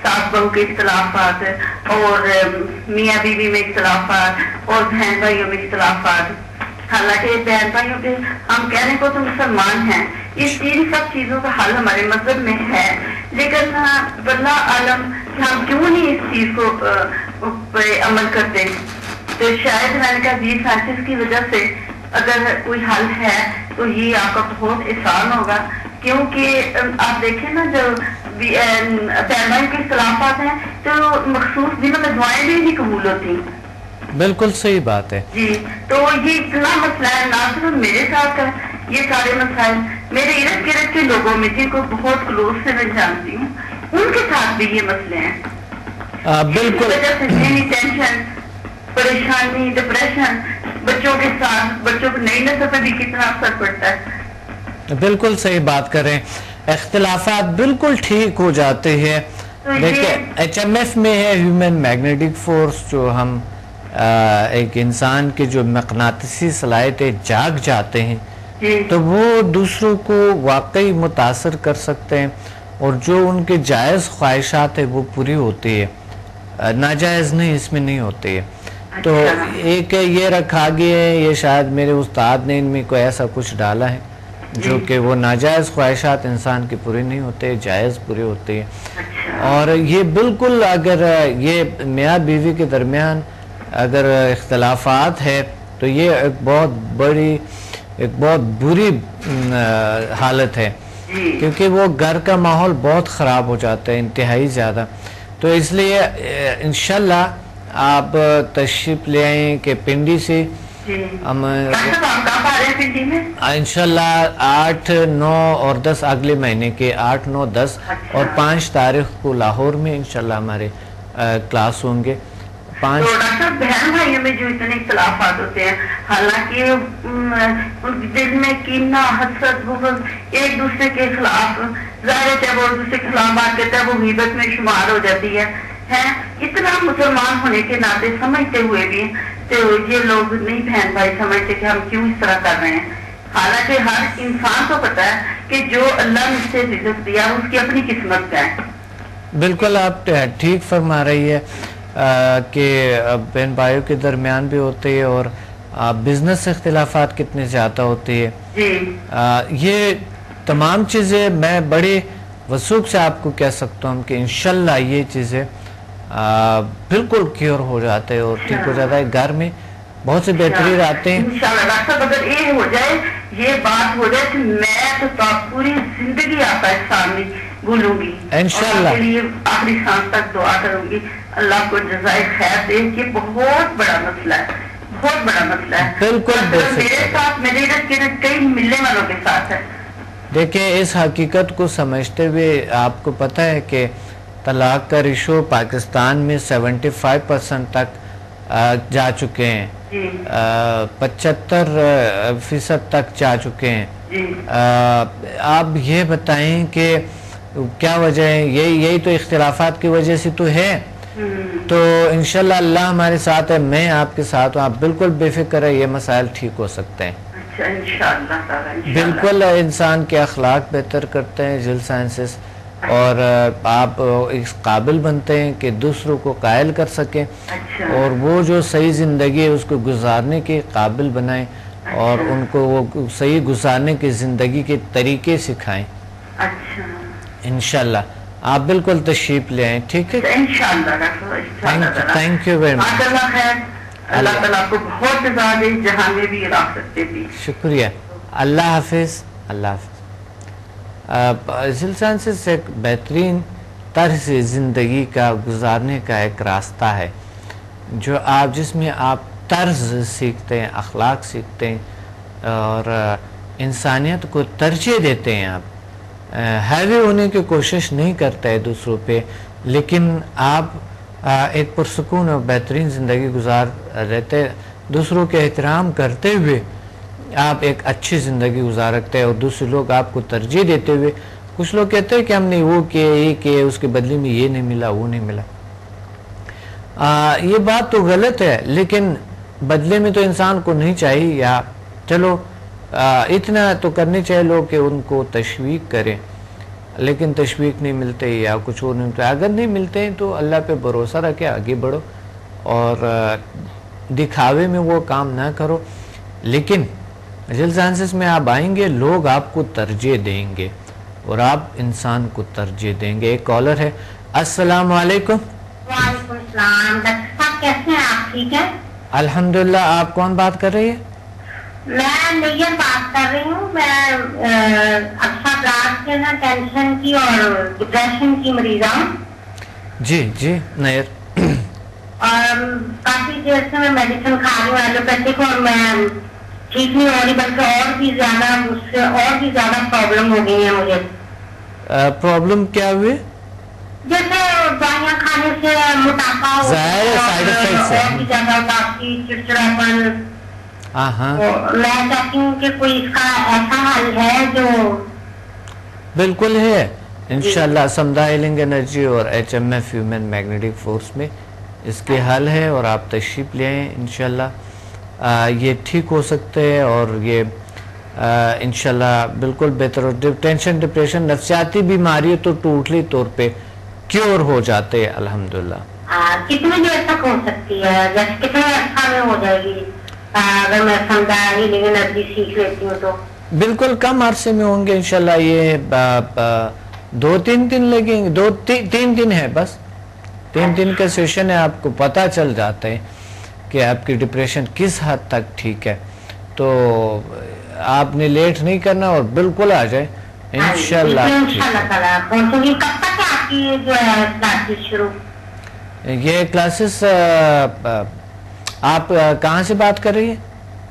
ساس بہو کے اختلافات، اور میاں بیوی میں اختلافات، اور بہن بھائیوں میں اختلافات. حالانکہ بہن بھائیوں کے ہم کہنے کو تو مسلمان ہیں، ان سب چیزوں کا حل ہمارے مذہب میں ہے، لیکن واللہ عالم کہ ہم کیوں نہیں اس چیز کو عمل کرتے. تو شاید میں نے کہا جل سائنسز کی وجہ سے اگر کوئی حل ہے تو یہ آپ کا بہت آسان ہوگا، کیونکہ آپ دیکھیں نا جو بہن بھائیوں کے اختلافات ہیں تو مخصوص دنوں میں دعائیں بھی نہیں قبول ہوتی. بالکل صحیح بات ہے. جی تو یہ اتنا مسئلہ ہے، نہ صرف میرے ساتھ ہے، یہ سارے مسائل میرے ارد گرد کے لوگوں میں جن کو بہت کلوز سے میں جانتی ہوں ان کے ساتھ بھی یہ مسئلے ہیں. بالکل. اس وجہ سے ذہنی ٹینشن، پریشانی، ڈپریشن، بچوں کے ساتھ بچوں کو نئی نسل پہ بھی کتنا اثر پڑتا ہے. بالکل صحیح بات کریں. اختلافات بالکل ٹھیک ہو جاتے ہیں. دیکھیں HMF میں ہے ہیومن میگنیٹک فورس، جو ہم ایک انسان کے جو مقناطیسی صلاحیتیں جاگ جاتے ہیں تو وہ دوسروں کو واقعی متاثر کر سکتے ہیں، اور جو ان کے جائز خواہشات ہیں وہ پوری ہوتی ہے، ناجائز نہیں اس میں نہیں ہوتی ہے. تو ایک یہ رکھا گیا ہے، یہ شاید میرے استاد نے ان میں کوئی ایسا کچھ ڈالا ہے جو کہ وہ ناجائز خواہشات انسان کی پوری نہیں ہوتے، جائز پوری ہوتی ہے. اور یہ بالکل اگر یہ میاں بیوی کے درمیان اگر اختلافات ہے تو یہ ایک بہت بری حالت ہے، کیونکہ وہ گھر کا ماحول بہت خراب ہو جاتا ہے انتہائی زیادہ. تو اس لیے انشاءاللہ آپ تشریف لے آئیں کہ پنڈی سے ہم انشاءاللہ 8، 9 اور 10 اگلے مہینے کے 8، 9، 10 اور 5 تاریخ کو لاہور میں انشاءاللہ ہمارے کلاس ہوں گے. تو ڈاکٹر بہن بھائیوں میں جو اتنے اختلافات ہوتے ہیں، حالانکہ ان دل میں کینہ، حسد، بغض، ایک دوسرے کے خلاف ظاہر ہے، وہ دوسرے کے خلاف بات کرتا ہے، وہ غیبت میں شمار ہو جاتی ہے. اتنا مسلمان ہونے کے ناطے سمجھتے ہوئے بھی تو یہ لوگ نہیں بہن بھائی سمجھتے کہ ہم کیوں اس طرح کر رہے ہیں. حالانکہ ہر انسان کو پتا ہے کہ جو اللہ نے اس سے رزق دیا اس کی اپنی قسمت کا ہے. بالکل آپ ٹھیک فرما رہی ہے کہ بہن بھائیوں کے درمیان بھی ہوتے ہیں، اور بزنس اختلافات کتنے زیادہ ہوتے ہیں. یہ تمام چیزیں میں بڑے وثوق سے آپ کو کہہ سکتا ہوں کہ انشاءاللہ یہ چیزیں بالکل کیور ہو جاتے ہیں اور ٹھیک ہو جاتا ہے. گھر میں بہت سے بہترین آتے ہیں. انشاءاللہ ڈاکٹر صاحب اگر یہ ہو جائے، یہ بات ہو جائے کہ میں تو پوری زندگی آپ کا احسان نہیں بھولوں گی، انشاءاللہ آخری سانس تک دعا کروں گی. اللہ کو جزائے خیر دے. یہ بہت بڑا مسئلہ ہے، بہت بڑا مسئلہ ہے. بالکل میرے ساتھ، میرے کئی ملنے والوں کے ساتھ ہے. دیکھیں اس حقیقت کو سمجھتے ہوئے آپ کو پتہ ہے کہ طلاق کا ریشو پاکستان میں 75% تک جا چکے ہیں, 75% تک جا چکے ہیں. آپ یہ بتائیں کہ کیا وجہ ہے؟ یہی تو اختلافات کی وجہ سے تو ہے. تو انشاءاللہ اللہ ہمارے ساتھ ہے, میں آپ کے ساتھ ہوں, آپ بالکل بے فکر ہے, یہ مسائل ٹھیک ہو سکتے ہیں. بالکل انسان کے اخلاق بہتر کرتے ہیں جل سائنسز, اور آپ اس قابل بنتے ہیں کہ دوسروں کو قائل کر سکیں, اور وہ جو صحیح زندگی ہے اس کو گزارنے کے قابل بنائیں, اور ان کو وہ صحیح گزارنے کی زندگی کے طریقے سکھائیں. انشاءاللہ آپ بالکل تشریف لے آئیں, ٹھیک ہے؟ Thank you very much. اللہ تعالیٰ کو بہت زیادہ جہاں میں بھی رکھ سکتے تھی. شکریہ. اللہ حافظ. اللہ حافظ. ذیل سائنسز ایک بہترین طرز زندگی کا گزارنے کا ایک راستہ ہے جو جس میں آپ طرز سیکھتے ہیں, اخلاق سیکھتے ہیں, اور انسانیت کو ترجیح دیتے ہیں. آپ ہیوی ہونے کی کوشش نہیں کرتے ہیں دوسروں پہ, لیکن آپ ایک پرسکون اور بہترین زندگی گزار رہتے, دوسروں کے احترام کرتے ہوئے آپ ایک اچھی زندگی گزار رکھتے ہیں, اور دوسرے لوگ آپ کو ترجیح دیتے ہوئے. کچھ لوگ کہتے ہیں کہ ہم نے وہ کیے, یہ کیے, اس کے بدلے میں یہ نہیں ملا, وہ نہیں ملا. یہ بات تو غلط ہے, لیکن بدلے میں تو انسان کو نہیں چاہیے, یا چلو اتنا تو کرنے چاہیے لوگ کہ ان کو تشویق کریں, لیکن تشویق نہیں ملتے یا کچھ اور نہیں ملتا. اگر نہیں ملتے ہیں تو اللہ پہ بھروسہ رکھے, آگے بڑھو, اور دکھاوے میں وہ کام نہ کرو. لیکن ذیل سائنسز میں آپ آئیں گے, لوگ آپ کو ترجیح دیں گے, اور آپ انسان کو ترجیح دیں گے. ایک کالر ہے. السلام علیکم. وعلیکم السلام. ڈاکٹر صاحب کیسے ہیں آپ؟ ٹھیک ہے الحمدللہ. آپ کون بات کر رہی ہے؟ میں نیئر بات کر رہی ہوں. میں اچھا کلاس کے نا ٹینشن کی اور ڈپریشن کی مریض ہوں. جی جی نیئر. اور کافی دیر سے میں میڈیسن کھا رہی ہوں ایلوپیتھک, اور میں ٹھیک نہیں ہو رہی, بلکہ اور بھی زیادہ مجھ سے اور بھی زیادہ پرابلم ہو گئی ہیں مجھے. پرابلم کیا ہوئی؟ جیسے دوائیاں کھانے سے موٹاپا ہو, اور بھی زیادہ کافی چڑچڑاپن. میں چاہتی ہوں کہ کوئی اس کا ایسا حل ہے جو. بالکل ہے انشاءاللہ. سمدھا ہیلنگ انرجی اور HMF ہیومن میگنیٹک فورس میں اس کے حل ہے, اور آپ تشریف لے آئیں. انشاءاللہ یہ ٹھیک ہو سکتے ہیں, اور یہ انشاءاللہ بالکل بہتر ہو. ٹینشن, ڈپریشن, نفسیاتی بیماری تو ٹوٹلی طور پہ کیور ہو جاتے ہیں الحمدللہ. کتنی دیر تک ہو سکتی ہے, جیسے کتنے عرصہ میں ہو جائے گی اگر میں سمدھا ہیلنگ انرجی سیکھ لیتی ہوں تو؟ بالکل کم عرصے میں ہوں گے انشاءاللہ. یہ 2-3 دن لگیں گے, 2-3 دن ہے بس. 3 دن کا سیشن ہے, آپ کو پتہ چل جاتا ہے کہ آپ کی ڈپریشن کس حد تک ٹھیک ہے. تو آپ نے لیٹ نہیں کرنا, اور بالکل آ جائے انشاءاللہ. یہ کلاسز آپ کہاں سے بات کر رہی ہیں؟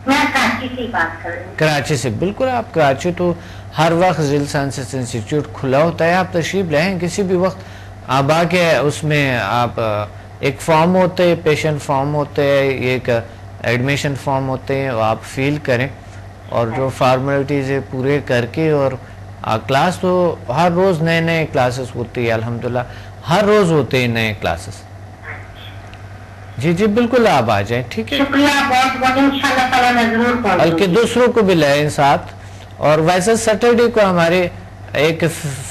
میں کراچی سے بات کر رہی ہوں. کراچی سے. بالکل آپ کراچی تو ہر وقت ذیل سائنسز انسٹیٹیوٹ کھلا ہوتا ہے, آپ تشریف لیں کسی بھی وقت. آپ آ کے اس میں آپ ایک فارم ہوتے ہیں, پیشنٹ فارم ہوتے ہیں, ایک ایڈمیشن فارم ہوتے ہیں, وہ آپ فیل کریں, اور جو فارمیلٹیز ہے پورے کر کے. اور کلاس تو ہر روز نئے نئے کلاسز ہوتی ہے الحمدللہ, ہر روز ہوتے ہیں نئے کلاسز. جی جی بالکل آپ آ جائیں, ٹھیک ہے. شکریہ بہت بہت. انشاءاللہ تعالیٰ میں ضرور پہنچوں گی. بلکہ دوسروں کو بھی لائیں ساتھ. اور ویسے سیٹرڈے کو ہمارے ایک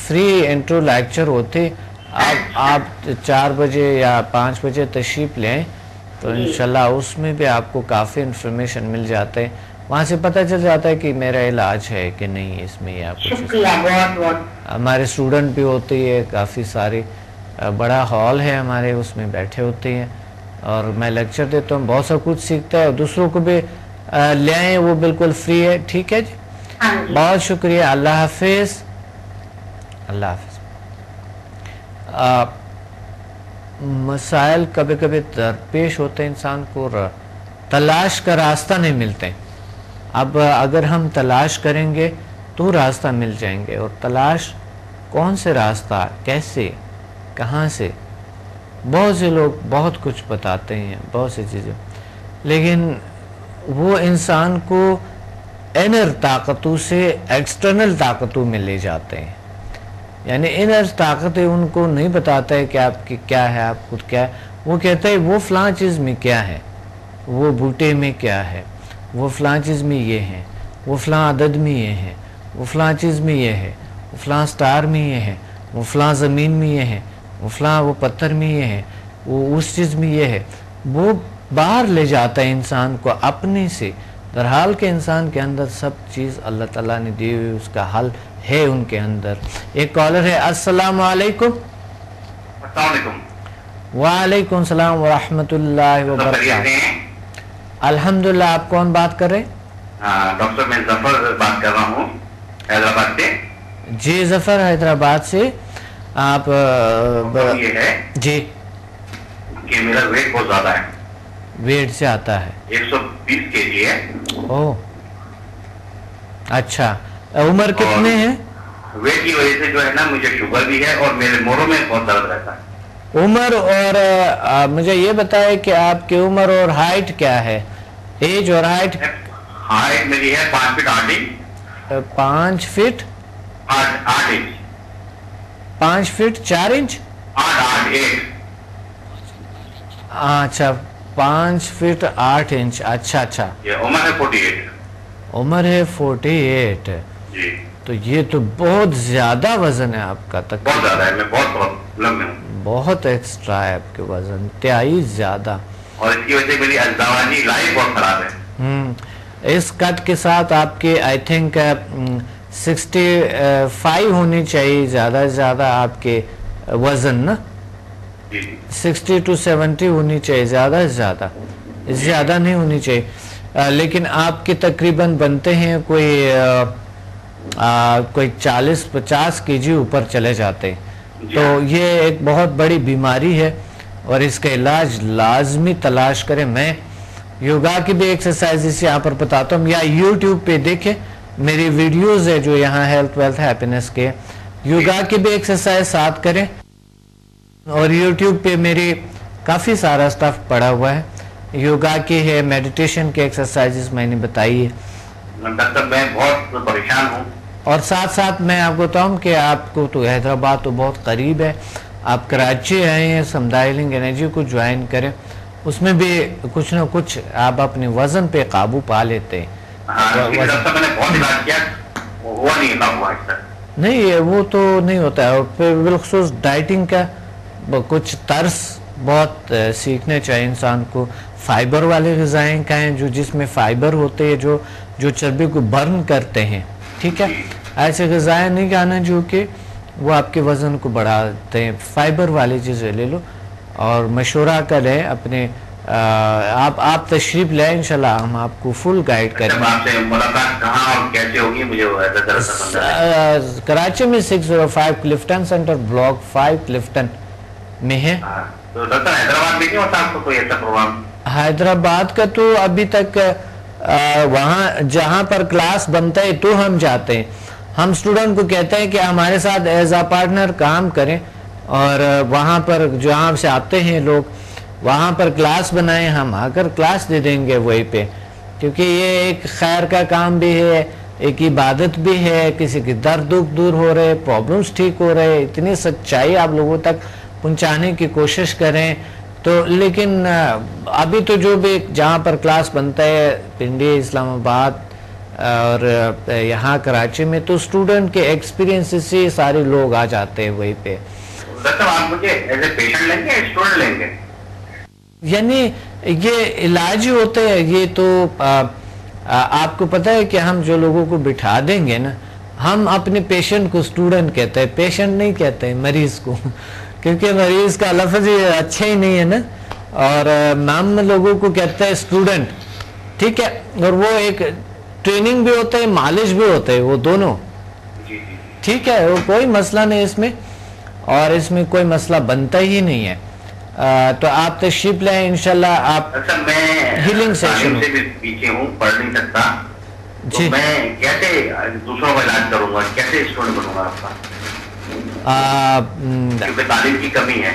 فری انٹرو لیکچر ہوتے, آپ 4 بجے یا 5 بجے تشریف لیں, تو انشاءاللہ اس میں بھی آپ کو کافی انفارمیشن مل جاتا ہے. وہاں سے پتہ چل جاتا ہے کہ میرا علاج ہے کہ نہیں اس میں, یا کچھ. شکریہ بہت بہت. ہمارے اسٹوڈنٹ بھی ہوتے ہیں کافی سارے, بڑا ہال ہے ہمارے, اس میں بیٹھے ہوتے ہیں, اور میں لیکچر دیتا ہوں. بہت سا کچھ سیکھتا ہے, اور دوسروں کو بھی لے آئیں, وہ بالکل فری ہے. ٹھیک ہے جی, بہت شکریہ. اللہ حافظ. اللہ حافظ. مسائل کبھی کبھی درپیش ہوتے ہیں انسان کو, تلاش کا راستہ نہیں ملتے. اب اگر ہم تلاش کریں گے تو راستہ مل جائیں گے, اور تلاش کون سے راستہ, کیسے, کہاں سے, بہت سے لوگ بہت کچھ بتاتے ہیں، بہت سی چیزیں، لیکن وہ انسان کو انر طاقتوں سے ایکسٹرنل طاقتوں میں لے جاتے ہیں. یعنی انر طاقتیں ان کو نہیں بتاتا ہے کہ آپ کی کیا ہے، آپ خود کیا ہے. وہ کہتا ہے وہ فلاں چیز میں کیا ہے، وہ بوٹے میں کیا ہے، وہ فلاں چیز میں یہ ہے، وہ فلاں عدد میں یہ ہے، وہ فلاں چیز میں یہ ہے، وہ فلاں سٹار میں یہ ہے، وہ فلاں زمین میں یہ ہے، وہ فلاں وہ پتھر میں یہ ہے، وہ اس چیز میں یہ ہے. وہ باہر لے جاتا ہے انسان کو اپنے سے، درحال کہ انسان کے اندر سب چیز اللہ تعالیٰ نے دی ہوئی، اس کا حل ہے ان کے اندر. ایک کالر ہے. السلام علیکم. السلام علیکم. وعلیکم السلام ورحمۃ اللہ وبرکاتہ. الحمدللہ. آپ کون بات کر رہے ہیں؟ ڈاکٹر میں ظفر بات کر رہا ہوں حیدرآباد سے. جی ظفر حیدرآباد سے. آپ یہ ہے جی کہ میرا ویٹ بہت زیادہ ہے. ویٹ سے آتا ہے 120 kg ہے. او اچھا. عمر کتنے ہیں؟ ویٹ کی وجہ سے جو ہے نا مجھے شوگر بھی ہے اور میرے موڑوں میں بہت درد رہتا ہے. عمر اور مجھے یہ بتائے کہ آپ کی عمر اور ہائٹ کیا ہے؟ ایج اور ہائٹ. ہائٹ میری ہے 5 feet 8 inch. 5 feet 8 inch. 5 feet 4 inch. 8. اچھا 5 فٹ 8 انچ. اچھا اچھا. عمر ہے 48. عمر ہے 48. جی. تو یہ تو بہت زیادہ وزن ہے آپ کا. تک بہت زیادہ ہے. میں بہت پرابلم میں ہوں. بہت ایکسٹرا ہے آپ کے وزن. انتہائی زیادہ. اور اس کی وجہ سے میری ازدواجی لائف بہت خراب ہے. اس کٹ کے ساتھ آپ کے آئی تھنک 65 ہونی چاہیے زیادہ سے زیادہ آپ کے وزن نا. 60 to 70 ہونی چاہیے زیادہ سے زیادہ. زیادہ نہیں ہونی چاہیے. لیکن آپ کے تقریباً بنتے ہیں کوئی 40-50 kg اوپر چلے جاتے ہیں. تو یہ ایک بہت بڑی بیماری ہے اور اس کا علاج لازمی تلاش کریں. میں یوگا کی بھی ایکسرسائز یہاں پر بتاتا ہوں، یا یوٹیوب پہ دیکھیں میری ویڈیوز ہے جو یہاں ہیلتھ ویلتھ ہیپینس کے. یوگا کی بھی ایکسرسائز ساتھ کریں. اور یوٹیوب پہ میری کافی سارا سٹف پڑا ہوا ہے. یوگا کی ہے، میڈیٹیشن کے ایکسرسائزز میں نے بتائی ہے. ڈاکٹر میں بہت پریشان ہوں. اور ساتھ ساتھ میں آپ کو بتاؤں کہ آپ کو تو حیدرآباد تو بہت قریب ہے. آپ کراچی آئے ہیں، سمدائلنگ انرجی کو جوائن کریں. اس میں بھی کچھ نہ کچھ آپ اپنے وزن پہ قابو پا لیتے ہیں. نہیں وہ تو نہیں ہوتا ہے. بالخصوص ڈائٹنگ کا کچھ طرز بہت سیکھنے چاہیے انسان کو. فائبر والے غذائیں کھائیں جو جس میں فائبر ہوتے ہیں جو چربی کو برن کرتے ہیں. ٹھیک ہے. ایسے غذائیں نہیں کھانا جو کہ وہ آپ کے وزن کو بڑھاتے ہیں. فائبر والی چیزیں لے لو اور مشورہ کریں اپنے. آپ تشریف لیں انشاءاللہ ہم آپ کو فل گائیڈ کریں. کراچی میں 605 کلفٹن سینٹر بلاک 5 کلفٹن میں ہے. حیدرآباد کا تو ابھی تک وہاں جہاں پر کلاس بنتا ہے تو ہم جاتے ہیں. ہم اسٹوڈنٹ کو کہتے ہیں کہ ہمارے ساتھ ایز اے پارٹنر کام کریں اور وہاں پر جہاں سے آتے ہیں لوگ وہاں پر کلاس بنائیں. ہم آ کر کلاس دے دیں گے وہیں پہ، کیونکہ یہ ایک خیر کا کام بھی ہے، ایک عبادت بھی ہے. کسی کے درد دکھ دور ہو رہے، پرابلمس ٹھیک ہو رہے، اتنی سچائی آپ لوگوں تک پہنچانے کی کوشش کریں. تو لیکن ابھی تو جو بھی جہاں پر کلاس بنتا ہے پنڈی، اسلام آباد اور یہاں کراچی میں، تو اسٹوڈنٹ کے ایکسپیرینس سے سارے لوگ آ جاتے ہیں وہیں پہ. یعنی یہ علاج ہوتے ہیں. یہ تو آپ کو پتہ ہے کہ ہم جو لوگوں کو بٹھا دیں گے نا، ہم اپنے پیشنٹ کو اسٹوڈنٹ کہتے ہیں، پیشنٹ نہیں کہتے ہیں مریض کو، کیونکہ مریض کا لفظ اچھا ہی نہیں ہے نا. اور ہم لوگوں کو کہتے ہیں اسٹوڈنٹ. ٹھیک ہے. اور وہ ایک ٹریننگ بھی ہوتا ہے، مالج بھی ہوتا ہے، وہ دونوں. ٹھیک ہے. وہ کوئی مسئلہ نہیں اس میں، اور اس میں کوئی مسئلہ بنتا ہی نہیں ہے. تو آپ تشریف لیں انشاءاللہ. آپ ہیلنگ سیشن سے بھی پیچھے ہوں، پڑھ نہیں سکتا، جی میں کیسے دوسروں کا علاج کروں گا، کیسے اسٹوڈنٹ بنوں گا آپ کا؟ کیونکہ تعلیم کی کمی ہے.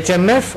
HMF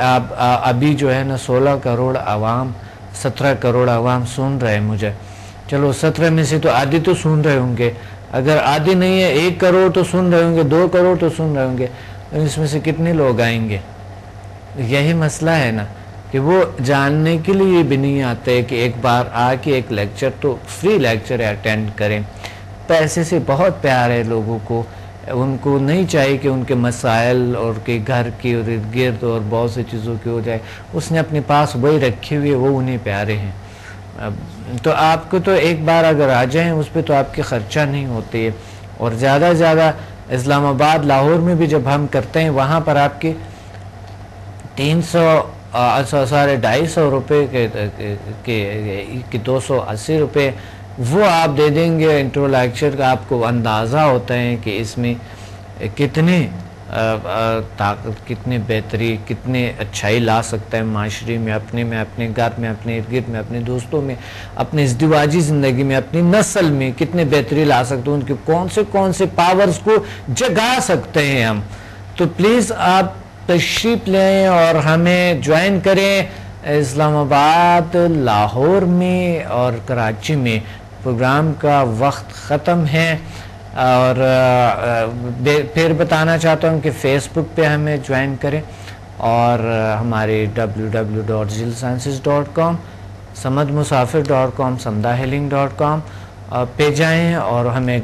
آپ ابھی جو ہے نا 16 کروڑ عوام 17 کروڑ عوام سن رہے ہیں مجھے. چلو 17 میں سے تو آدھی تو سن رہے ہوں گے, اگر آدھی نہیں ہے 1 کروڑ تو سن رہے ہوں گے, 2 کروڑ تو سن رہے ہوں گے, اس میں سے کتنے لوگ آئیں گے؟ یہی مسئلہ ہے نا کہ وہ جاننے کے لیے بھی نہیں آتے کہ ایک بار آ کے ایک لیکچر تو فری لیکچر اٹینڈ کریں. پیسے سے بہت پیار ہے لوگوں کو, ان کو نہیں چاہیے کہ ان کے مسائل اور کے گھر کی ارد گرد اور بہت سی چیزوں کی ہو جائے. اس نے اپنے پاس وہی رکھے ہوئے, وہ انہیں پیارے ہیں. تو آپ کو تو ایک بار اگر آ جائیں اس پہ تو آپ کی خرچہ نہیں ہوتی ہے. اور زیادہ زیادہ اسلام آباد لاہور میں بھی جب ہم کرتے ہیں وہاں پر آپ کی 250 روپے کے 280 روپے وہ آپ دے دیں گے انٹرو لیکچر کا. آپ کو اندازہ ہوتا ہے کہ اس میں کتنے طاقت, کتنے بہتری, کتنے اچھائی لا سکتا ہے معاشرے میں, اپنے گھر میں, اپنے ارد گرد میں, اپنے دوستوں میں, اپنے ازدواجی زندگی میں, اپنی نسل میں کتنے بہتری لا سکتے ہیں, ان کے کون سے پاورز کو جگا سکتے ہیں ہم. تو پلیز آپ تشریف لیں اور ہمیں جوائن کریں. اسلام آباد, لاہور میں اور کراچی میں پروگرام کا وقت ختم ہے. اور پھر بتانا چاہتا ہوں کہ فیس بک پہ ہمیں جوائن کریں اور ہمارے www.zilsciences.com, samadmusafir.com, samdahealing.com پہ جائیں اور ہمیں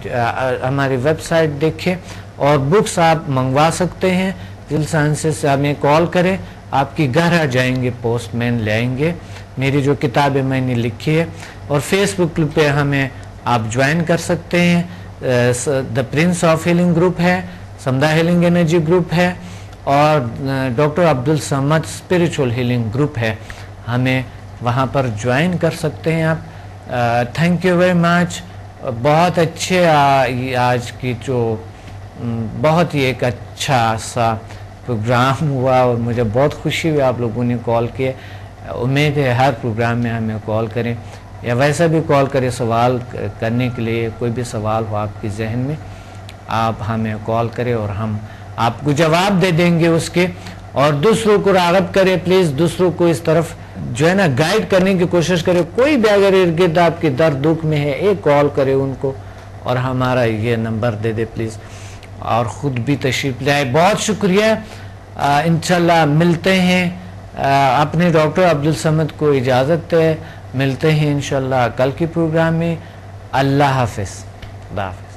ہماری ویب سائٹ دیکھیں اور بکس آپ منگوا سکتے ہیں. زل سائنسز سے ہمیں کال کریں, آپ کی گھر آ جائیں گے, پوسٹ مین لے آئیں گے. میری جو کتابیں میں نے لکھی ہے, اور فیس بک پہ ہمیں آپ جوائن کر سکتے ہیں. The prince of healing group ہے, سمدھا ہیلنگ انرجی گروپ ہے, اور doctor Abdul Samad spiritual healing group ہے. ہمیں وہاں پر جوائن کر سکتے ہیں آپ. Thank you very much. بہت اچھے آج کی جو بہت ہی ایک اچھا سا پروگرام ہوا اور مجھے بہت خوشی ہوئی آپ لوگوں نے کال کیے. امید ہے ہر پروگرام میں ہمیں کال کریں یا ویسا بھی کال کریں سوال کرنے کے لیے. کوئی بھی سوال ہو آپ کے ذہن میں آپ ہمیں کال کریں اور ہم آپ کو جواب دے دیں گے اس کے. اور دوسروں کو راغب کریں پلیز, دوسروں کو اس طرف جو ہے نا گائیڈ کرنے کی کوشش کریں. کوئی بھی اگر ارد گرد آپ کے درد دکھ میں ہے, ایک کال کرے ان کو اور ہمارا یہ نمبر دے دے پلیز, اور خود بھی تشریف لے آئے. بہت شکریہ. انشاءاللہ ملتے ہیں. اپنے ڈاکٹر عبدالصمد کو اجازت ہے, ملتے ہیں انشاءاللہ کل کے پروگرام میں. اللہ حافظ. اللہ حافظ.